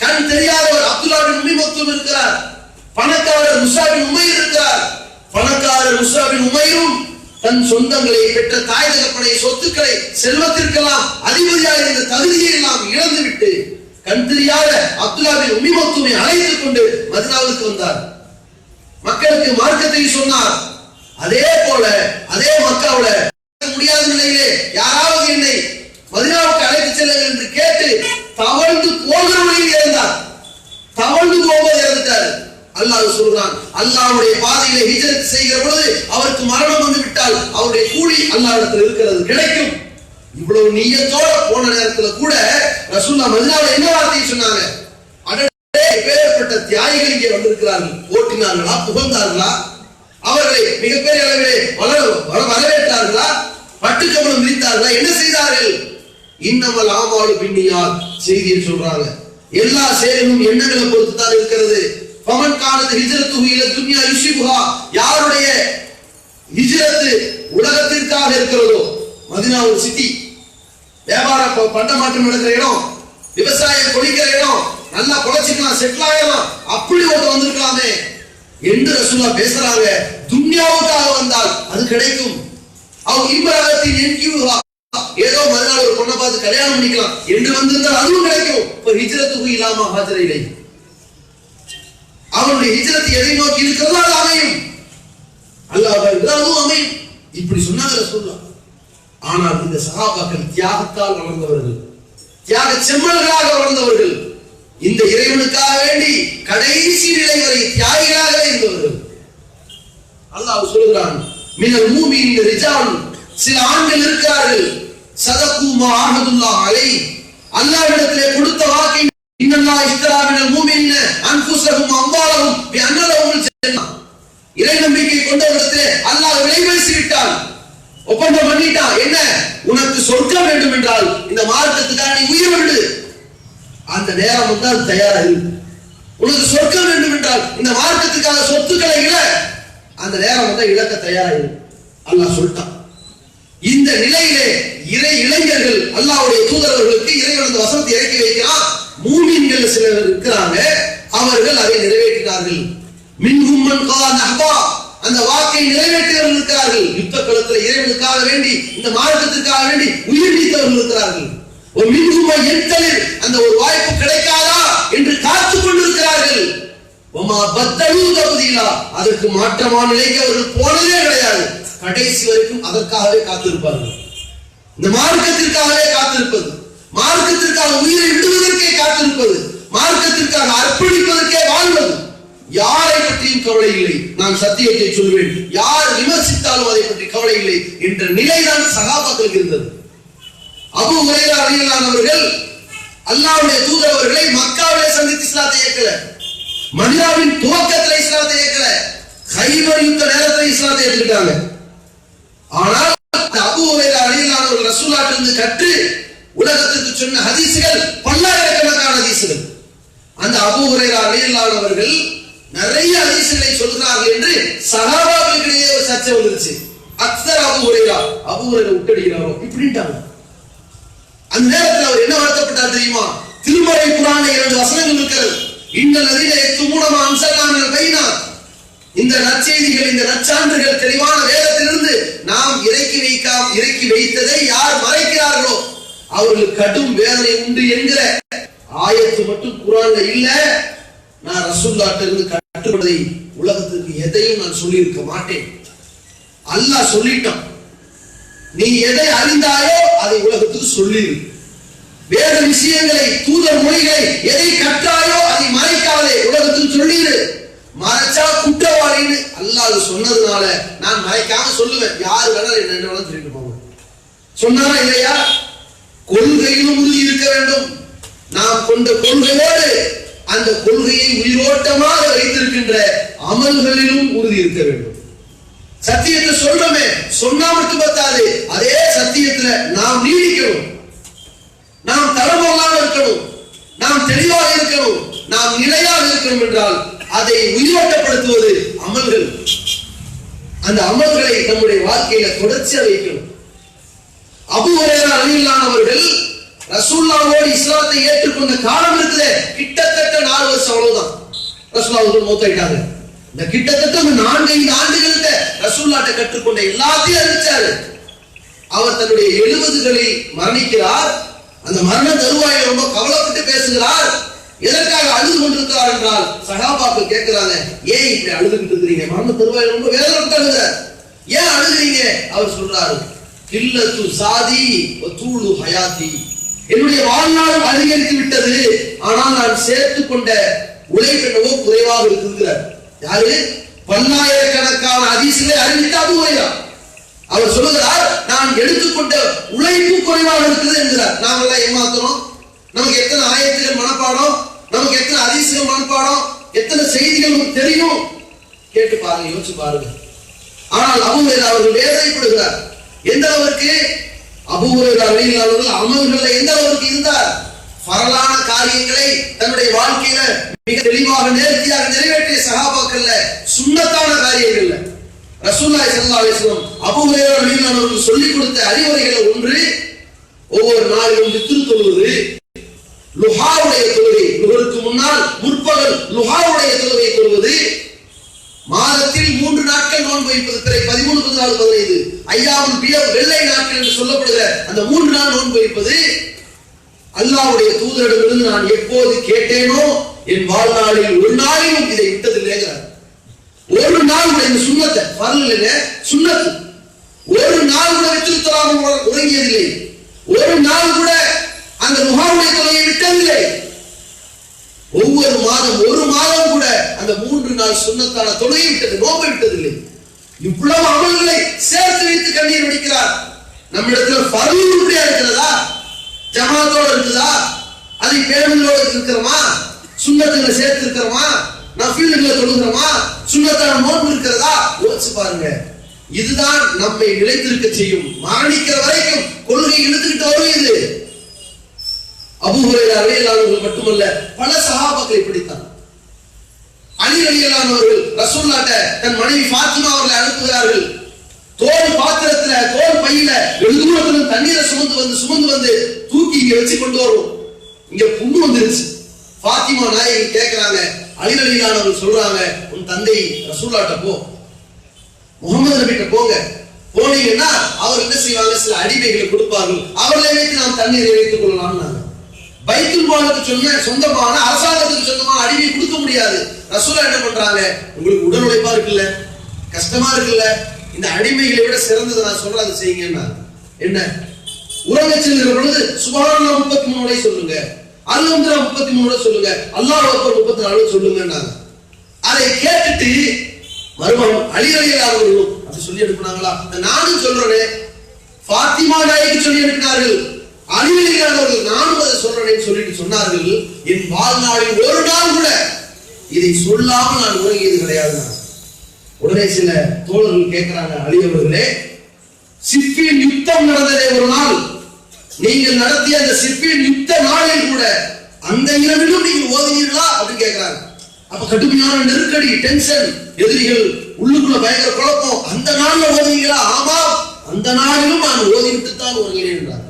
கண் தெரியாதவர் அப்துல்லாஹ் பின் உம்மி மக்தூம் இருக்கிறார். பணக்காரர் முஸாப் பின் உமைர் இருக்கிறார். பணக்காரர் முஸாப் பின் உமைரும் தன் சொந்தங்களை பெற்ற தாய் தகப்பனை சொத்துக்களை செல்வத்திற்கெல்லாம் அதிபதியாக இருந்த தகுதியை எல்லாம் இழந்துவிட்டு கண் தெரியாத அப்துல்லாஹ் பின் உம்மி மக்தூமை அழைத்துக் கொண்டு மதீனாவுக்கு வந்தார். மக்களுக்கு மார்க்கத்தை சொன்னார். அதே போல அதே மக்காவுல முடியாத நிலையிலே யாராவது என்னை மதீனாவுக்கு அழைத்து செல்லுங்கள் என்று கேட்டு தவழ்ந்து போகிற வழியில் இருந்தார். தவழ்ந்து போவது இறந்துட்டார். அல்லாஹ் சொல்றான், அல்லாஹ்வுடைய பாதையிலே ஹிஜ்ரத் செய்கிற பொழுது அவருக்கு மரணம் வந்து விட்டால் அவருடைய கூலி அல்லாஹ்விடத்தில் இருக்கிறது, கிடைக்கும். இவ்வளவு நியத்தோட போன நேரத்துல கூட ரசூலுல்லாஹ் மதீனாவுல என்ன வார்த்தையை சொன்னாங்க, பேர்பட்ட தியாகிகள் இங்கே வந்திருக்கிறார்கள், ஓட்டினார்களா, புகழ்ந்தார்களா, அவர்களை மிகப்பெரிய அளவிலே வரவேற்றார்களா, பட்டுக்கமலம் விரித்தார்களா, என்ன செய்தார்கள்? இன்னமல் ஆமாலு பின்னியாத் செய்தியை சொல்றாங்க. எல்லா செயலும் எண்ணங்களை பொறுத்து தான் இருக்கிறது. ஃபமன் கானத் ஹிஜ்ரத்துஹு இலா துன்யா யுஸிபுஹா, யாருடைய ஹிஜ்ரத் உலகத்திற்காக இருக்கிறதோ, மதீனா ஒரு சிட்டி, வியாபார பண்ட மாற்றம் நடக்கிற இடம், விவசாயம் கொளிக்கிற இடம், நல்லா பொழைச்சிக்கலாம், செட்டில் ஆகலாம், அப்படி ஒருத்தர் வந்திருக்கலாமே என்று ரசூலுல்லாஹ் பேசுறாங்க. துன்யாவுக்காக வந்தால் அது கிடைக்கும். அவ் இம்ராஅத்தின் யன்கிஹா, ஏதோ மறுநாள் ஒரு பொண்ணை பார்த்து கல்யாணம் பண்ணிக்கலாம் என்று வந்திருந்தால் அதுவும் கிடைக்கும். ஒரு ஹிஜ்ரத்துஹு இலாமா ஹாஜர இலை, அவனுடைய ஹிஜ்ரத் எதை நோக்கி இருக்கிறதோ அது அமையும், அல்லாஹ் அதுவும் அமையும். இப்படி சொன்னாங்க ரசூலுல்லாஹ். ஆனால் இந்த சஹாபாக்கள் தியாகத்தால் வளர்ந்தவர்கள், தியாக செம்மல்களாக வளர்ந்தவர்கள், இந்த இறைவனுக்காக வேண்டி கடைசி நிலை வரை தியாகிகளாக இருந்தவர்கள். அல்லாஹ் சொல்கிறான், மினல் மூமினீன ரிஜால், சில ஆண்கள் இருக்கிறார்கள், சதகு மா ஆஹதுல்லாஹ் அலைஹி, அல்லாஹ்விடத்திலே கொடுத்த வாக்கை, இன்னல்லாஹ் இஷ்தரா மினல் மூமினீன அன்ஃபுஸஹும் அம்வாலஹும் பிஅன்ன லஹுல் ஜன்னah, இறை நம்பிக்கை கொண்டவர்களிடத்திலே அல்லாஹ் விலை பேசி விட்டான், ஒப்பந்தம் பண்ணிட்டான். என்ன, உனக்கு சொர்க்கம் வேண்டும் என்றால் இந்த மார்க்கத்துக்காக நீ உயிர் விடு, அந்த நேரம் வந்தால் தயாராக இரு. உனக்கு சொர்க்கம் வேண்டும் என்றால் இந்த மார்க்கத்துக்காக சொத்துக்களை இழ, அந்த நேரம் வந்தால் இழக்க தயாராக இரு, அல்லாஹ் சொல்லிட்டான். இந்த நிலையிலே இளைஞர்கள் அல்லாஹ்வுடைய தூதரவர்களுக்கு இறைவன் அந்த வசனத்தை இறக்கி வைக்கிறான். மூமின்கள் சிலர் இருக்கிறாங்க, அவர்கள் அதை நிறைவேற்றினார்கள். மின்ஹும் மன் கால நஹ்பா, அந்த வாக்கை நிறைவேற்றியவர்கள் இருக்கிறார்கள். யுத்த களத்தில் இறைவனுக்காக வேண்டி, இந்த மார்க்கத்திற்காக வேண்டி உயிர் நீத்தவர்கள் இருக்கிறார்கள். ஒரு மின்ஹும் மன் யன்தலிர், அந்த ஒரு வாய்ப்பு கிடைக்காதா என்று காத்துக் கொண்டிருக்கிறார்கள். வமா பத்தலு தப்தீலா, அதற்கு மாற்றமான நிலைக்கு அவர்கள் போனதே கிடையாது. கடைசி வரைக்கும் அதற்காகவே காத்திருப்பார்கள். இந்த மார்க்கத்திற்காகவே காத்திருப்பது, மார்க்கத்திற்காக உயிரை விடுவதற்கே காத்திருப்பது, மார்க்கத்திற்காக அர்ப்பணிப்பதற்கே வாழ்வது. யாரை பற்றியும் கவலை இல்லை, நான் சத்தியத்தை சொல்வேன், யார் விமர்சித்தாலும் அதை பற்றி கவலை இல்லை என்ற நிலைதான் சஹாபாக்களுக்கு இருந்தது. அபூ ஹுரைரா ரலியல்லாஹு அன்ஹு அவர்கள் அல்லாஹ்வுடைய தூதர் அவர்களை மக்காவிலே சந்தித்து இஸ்லாத்தை ஏற்கல, மதீனாவின் துவக்கத்தில் இஸ்லாத்தை ஏற்கல, கைபர் யுத்த நேரத்தில் இஸ்லாத்தை ஏற்றுக்கிட்டாங்க. ஆனால் அபூ ஹுரைரா ரலியல்லாஹு அன்ஹு அவர்கள் ரசூலுல்லாஹ்விலிருந்து கற்று உலகத்திற்கு சொன்ன ஹதீஸ்கள் பல்லாயிரக்கணக்கான ஹதீஸ்கள். அந்த அபூ ஹுரைரா ரலியல்லாஹு அன்ஹு அவர்கள் நிறைய ஹதீஸ்களை சொல்கிறார்கள் என்று சஹாபாக்களிடையே ஒரு சர்ச்சை வந்துருச்சு. அக்ஸர் அபூ ஹுரைரா விட்டடிக்கிறாரோ இப்படின்ட்டாங்க. அந்த நேரத்தில் அவர் என்ன வருத்தப்பட்டார் தெரியுமா? திருமறை குர்ஆனில் 2 வசனங்கள் இருக்கிறது. இன்னல்லதீன யக்துமூன மா அன்ஸல்னா மினல் பையினாத். இந்த நற்செய்திகள், இந்த நற்சான்றுகள் தெளிவான வேதத்திலிருந்து நாம் இறக்கி வைத்ததை யார் மறைக்கிறார்களோ அவர்களுக்கு கடும் வேதனை உண்டு என்கிற ஆயத்து மட்டும் குர்ஆன்ல இல்ல. நான் ரசூலுல்லாஹ்ட்ட இருந்து கற்றுக்கொண்டதை உலகத்துக்கு எதையும் நான் சொல்லி இருக்க மாட்டேன். அல்லாஹ் சொல்லிட்டான். நீ எதை அறிந்தாயோ அதை உலகத்துக்கு சொல்லிரு. வேத விஷயங்களை, தூதர் மொழிகளை எதை கற்றாயோ அதை மறைக்காதே, உலகத்துக்கு சொல்லிரு. மறைச்சா குற்றவாளின்னு அல்லாஹ் சொன்னதுனால நான் மறைக்காம சொல்லுவேன். யாரு வேணாலும் என்ன வேணாலும் சொல்லிட்டு போங்க. சொன்னாரா இல்லையா? கொள்கையிலும் உறுதி இருக்க வேண்டும். நாம் கொண்ட கொள்கையோடு அந்த கொள்கையை உயிரோட்டமாக வைத்திருக்கின்ற அமல்களிலும் உறுதி இருக்க வேண்டும். சத்தியத்தை சொல்றோமே, சொன்னா மட்டும் பத்தாது, அதே சத்தியத்துல நாம் நீடிக்கணும். நாம் தரமல்லாம இருக்கணும், நாம் தெளிவாக இருக்கணும், நாம் நிலையாக இருக்கணும் என்றால் அதை உயிரோட்டப்படுத்துவது அமல்கள். அந்த அமல்களை நம்முடைய வாழ்க்கையில தொடர்ச்சியா வைக்கணும். அபூ ஹுரைரா ரலியல்லாஹு அவர்கள் ரசூலுல்லாஹோடு இஸ்லாத்தை ஏற்றுக்கொண்ட காலம் இருக்குதே, கிட்டத்தட்ட 4 வருஷம், அவ்வளவுதான். ரசூலுல்லாஹ் மௌத்தாயிட்டாங்க. இந்த கிட்டத்தட்ட 4-5 ஆண்டுகள்ல ரசூலுல்லாஹ்ட்ட கற்றுக்கொண்ட எல்லாத்தையும் அறிவிச்சாரு. அவர் தன்னுடைய 70களில் மரணிக்கிறார். அந்த மரண தருவாயில் ரொம்ப கவலைப்பட்டு பேசுகிறார். எதற்காக அழுது கொண்டிருக்கிறார் என்றால் சஹாபாக்கள் கேட்கிறாங்க, ஏன் இப்படி அழுதுகிட்டு இருக்கிறீங்க? மரண தருவாயில் ரொம்ப வேதனைப்பட்டு அழுகிறார். ஏன் அழுகிறீங்க? அவர் சொல்றாரு, கில்லத்து சாதி வதூலு ஹயாத்தி. என்னுடைய வாழ்நாள் அதிகரித்து விட்டது, ஆனால் நான் சேர்த்துக் கொண்ட உழைப்பென்னவோ குறைவாக இருக்கிறார். யாரு? பல்லாயிரக்கணக்கான ஹதீஸ்களை அறிவித்த அபூ ஹுரைரா. அவர் சொல்லுகிறார், நான் எடுத்துக்கொண்ட உழைப்பு குறைவாக இருக்குது என்கிறார். நாமெல்லாம் ஏமாத்துறோம். நமக்கு எத்தனை ஆயத்துகள் மனப்பாடம், நமக்கு எத்தனை ஹதீஸ்கள் மனப்பாடம், எத்தனை செய்திகள் தெரியும். கேட்டு பாருங்க, யோசிச்சு பாருங்க. ஆனால் அபூ ஹுரைரா அவர்கள் வேதனைப்படுகிறார். எந்த அளவிற்கு? அபூ ஹுரைரா ரலியல்லாஹு அன்ஹு அமல்கள்ல எந்த அளவுக்கு இருந்தார்? பரலான காரியங்களை தன்னுடைய வாழ்க்கையில மிக தெளிவாக நேர்த்தியாக நிறைவேற்றிய சஹாபாக்கள்ல சுன்னத்தான காரியங்கள்ல ரசூலுல்லாஹி ஸல்லல்லாஹு அலைஹி வஸல்லம் அபூ ஹுரைரா ரலியல்லாஹு அன்ஹு சொல்லிக் கொடுத்த அறிவுரைகள் ஒன்று, ஒவ்வொரு நாளிலும் வித்ரு தொழுவது, லுஹாவுடைய தொழுகை, லுஹருக்கு முன்னால் முற்பகல் லுஹாவுடைய தொழுகை தொழுவது, மாதத்தில் 3 நாட்கள் நோன்பு வைப்பது, பிறை 13, 14, 15 ஐயாவுல் பியவ் வெள்ளை நாட்கள் என்று சொல்லப்படுகிற அந்த 3 நாள் நோன்பு வைப்பது. அல்லாஹ்வுடைய தூதரிடமிருந்து நான் எப்போது கேட்டேனோ என் வாழ்நாளில் ஒரு நாளிலும் இதை விட்டதில்லைங்கிறார். ஒரு நாள் கூட இந்த சுன்னத்தை, பரல் இல்லைங்க, சுன்னத்து, ஒரு நாள் கூட விட்டு தொழாமல் உறங்கியதில்லை. ஒரு நாள் கூட அந்த லுஹாவுடைய தொழுகையை விட்டதில்லை. ஒவ்வொரு மாதம், ஒரு மாதம் கூட அந்த 3 நாள் சுன்னத்தான தொழுகை விட்டது, நோன்பை விட்டதில்லை. இவ்வளவு அமல்களை சேர்த்து வைத்து கண்ணீர் வடிக்கிறார். நம்மிடத்துல பரல் உருப்படியா இருக்கிறதா? ஜமாத்தோட இருக்குதா? அதை பேருந்தோட இருக்கிறோமா? சுன்னத்துகளை சேர்த்து இருக்கிறோமா? நஃபில்களை தொழுகிறோமா? சுன்னத்தான நோன்பு இருக்கிறதா? யோசிச்சு பாருங்க. இதுதான் நம்மை நிலைத்திருக்க செய்யும். மரணிக்கிற வரைக்கும் கொள்கை இழுத்துக்கிட்டு வரும். இது அபூ ஹுரைரா ரலியல்லாஹு அன்ஹு மட்டுமல்ல, பல சஹாபாக்கள் இப்படித்தான். அலி ரலியல்லாஹு அவர்கள் ரசூலுல்லாஹ்ட்ட தன் மனைவி ஃபாத்திமா அவர்களை அனுப்புகிறார்கள். தோல் பாத்திரத்துல, தோல் பையில வெள்ளூரத்துல தண்ணீரை சுமந்து வந்து தூக்கி இங்க வச்சு கொண்டு வரும். இங்க புண்ணு வந்துருச்சு. ஃபாத்திமா நாயகி கேட்கிறாங்க, அலி ரலியல்லாஹு அவர்கள் சொல்றாங்க, உன் தந்தை ரசூலுல்லாஹ்ட்ட போ, முகமது நபிட்ட போங்க. போனீங்கன்னா அவர் என்ன செய்வாங்க? சில அடிமைகளை கொடுப்பார்கள், அவர்களை வைத்து நாம் தண்ணீரை வைத்துக் கொள்ளலாம். பைத்துல் மாலுக்கு சொந்தமான, அரசாங்கத்துக்கு சொந்தமான அடிமை கொடுக்க முடியாது. ரசூலுல்லாஹ் என்ன பண்றாங்க? உங்களுக்கு உடல் உழைப்பா இருக்குல்ல, கஷ்டமா இருக்குல்ல, இந்த அடிமைகளை விட சிறந்ததை நான் சொல்றேன், அதை செய்யுங்கன்னா. என்ன? உறங்க செல்கிற பொழுது சுப்ஹானல்லாஹ் 33 முறை சொல்லுங்க, அல்ஹம்துலில்லாஹ் 33 முறை சொல்லுங்க, அல்லாஹ் அக்பர் 34 சொல்லுங்கன்னாங்க. அதை கேட்டுட்டு மருமகன் அலி ரலியல்லாஹு அவர்களும் அப்படி சொல்லி அனுப்புனாங்களா? நானும் சொல்றேன். ஃபாத்திமா நாயகி சொல்லி அனுப்பினார்கள். அலி ரலியல்லாஹு அவர்கள் நானும் அதை சொல்றேன்னு சொல்லிட்டு சொன்னார்கள், என் வாழ்நாளில் ஒரு நாள் கூட இதை சொல்லாமல் நான் உறங்கியது கிடையாது. உடனே சில தோழர்கள் கேட்கிறாங்க, அலி அவர்களே, சிஃபின் யுத்தம் நடந்ததே ஒரு நாள், நீங்கள் நடத்திய அந்த சிஃபின் யுத்த நாளில் கூட அந்த இரவிலும் நீங்கள் ஓதினீர்களா அப்படின்னு கேட்கிறாங்க. அப்ப கடுமையான நெருக்கடி, டென்ஷன், எதிரிகள் உள்ளுக்குள்ள பயங்கர குழப்பம். அந்த நாள்ல ஓதுவீங்களா? ஆமா, அந்த நாளிலும் நான் ஓதிவிட்டு தான் உறங்கினேன் என்றார்.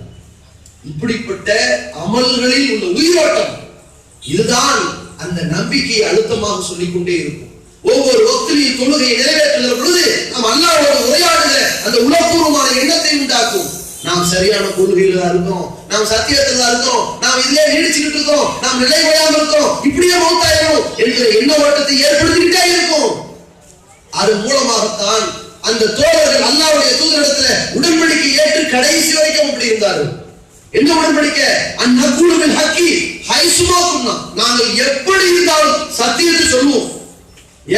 இப்படிப்பட்ட அமல்களில் உள்ள உயிரோட்டம் இதுதான் அந்த நம்பிக்கையை அழுத்தமாக சொல்லிக்கொண்டே இருக்கும். ஒவ்வொரு வக்திலையும் தொழுகையை நிறைவேற்றுகிற பொழுது நாம் அல்லாஹ்வோடு உரையாடுகிற அந்த உளப்பூர்வமான எண்ணத்தை உண்டாக்கும். நாம் சரியான கொள்கையில தான் இருக்கோம், நாம் சத்தியத்தில் தான் இருக்கோம், நாம் இதிலே நீடிச்சுக்கிட்டு இருக்கோம், நாம் நிலை கொள்ளாமல் இருக்கோம், இப்படியே மௌத்தாயிரும் என்கிற எண்ண ஓட்டத்தை ஏற்படுத்திக்கிட்டே இருக்கும். அது மூலமாகத்தான் அந்த தோழர்கள் அல்லாஹ்வுடைய தூதரிடத்துல உடன்படிக்கை ஏற்று கடைசி வரைக்கும் அப்படி இருந்தார்கள். என்ன உடன்படிக்கை? அந்நகுலுவில் ஹக்கி ஹைசுமா குன்னா, நாங்கள் எப்படி இருந்தாலும் சத்தியத்தை சொல்லுவோம்.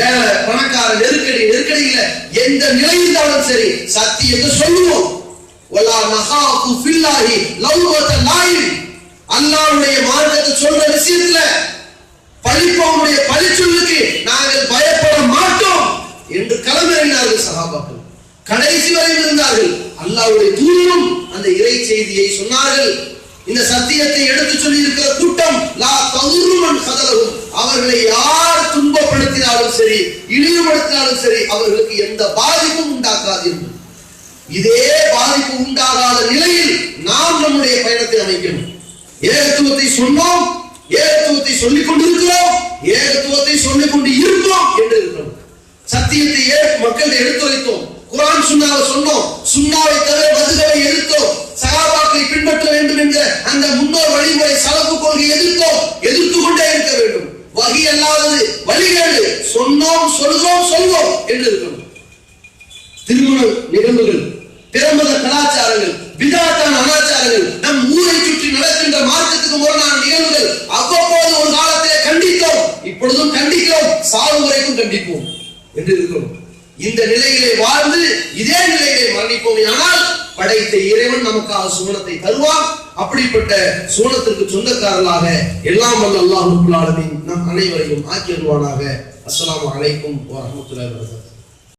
ஏழை பணக்கார நெருக்கடியில எந்த நிலை இருந்தாலும் சரி சத்தியத்தை சொல்லுவோம். வலா நஹாஃபு ஃபில்லாஹி லவ்வத லாயிம், அல்லாஹ்வுடைய மார்க்கத்தை சொல்ற விஷயத்துல பழிப்பவனுடைய பழிச்சொல்லுக்கு நாங்கள் பயப்பட மாட்டோம் என்று களமிறங்கினார்கள் சஹாபாக்கள். கடைசி வரை இருந்தார்கள். அல்லாஹ்வுடைய தூதரும் அந்த இறை செய்தியை சொன்னார்கள். இந்த சத்தியத்தை எடுத்து சொல்லி இருக்கிற கூட்டம் லா ததுருமன் கதலவும், அவர்களை யார் துன்பப்படுத்தினாலும் சரி இழிவுபடுத்தினாலும் சரி அவர்களுக்கு எந்த பாதிப்பும் உண்டாக்காது என்று. இதே பாதிப்பு உண்டாகாத நிலையில் நாம் நம்முடைய பயணத்தை அமைக்கணும். ஏகத்துவத்தை சொன்னோம், ஏகத்துவத்தை சொல்லிக் கொண்டிருக்கிறோம், ஏகத்துவத்தை சொல்லிக் கொண்டு இருப்போம் என்று இருக்கிறோம். சத்தியத்தை மக்கள் எடுத்துரைத்தோம், குர்ஆன் சுன்னாவை சொன்னோம், சுன்னாவை தவிர மதுகளை எதிர்த்தோம், சஹாபாக்களை பின்பற்ற வேண்டும் என்ற அந்த முன்னோர் வழிமுறை சலப்பு கொள்கை எதிர்த்தோம், எதிர்த்து கொண்டே இருக்க வேண்டும். வகி அல்லாதது வழிகேடு, சொன்னோம் சொல்வோம் என்று இருக்கணும். திருமண நிகழ்வுகள், பிறமத கலாச்சாரங்கள், பிதாத்தான அனாச்சாரங்கள், நம் ஊரை சுற்றி நடக்கின்ற மார்க்கத்துக்கு முரணான நிகழ்வுகள் அவ்வப்போது ஒரு காலத்திலே கண்டித்தோம், இப்பொழுதும் கண்டிக்கிறோம், சாவு வரைக்கும் கண்டிப்போம் என்று இருக்கணும். இந்த நிலையிலே வாழ்ந்து இதே நிலையிலே மரணிப்போம். ஆனால் படைத்த இறைவன் நமக்காக சுவனத்தை தருவான். அப்படிப்பட்ட சுவனத்திற்கு சொந்தக்காரர்களாக எல்லாம் வல்ல அல்லாஹ் ரப்பல் ஆலமீன் நம் அனைவரையும் ஆக்கி வருவானாக. அஸ்ஸலாமு அலைக்கும் வ ரஹ்மத்துல்லாஹி வ பரகாத்துஹு.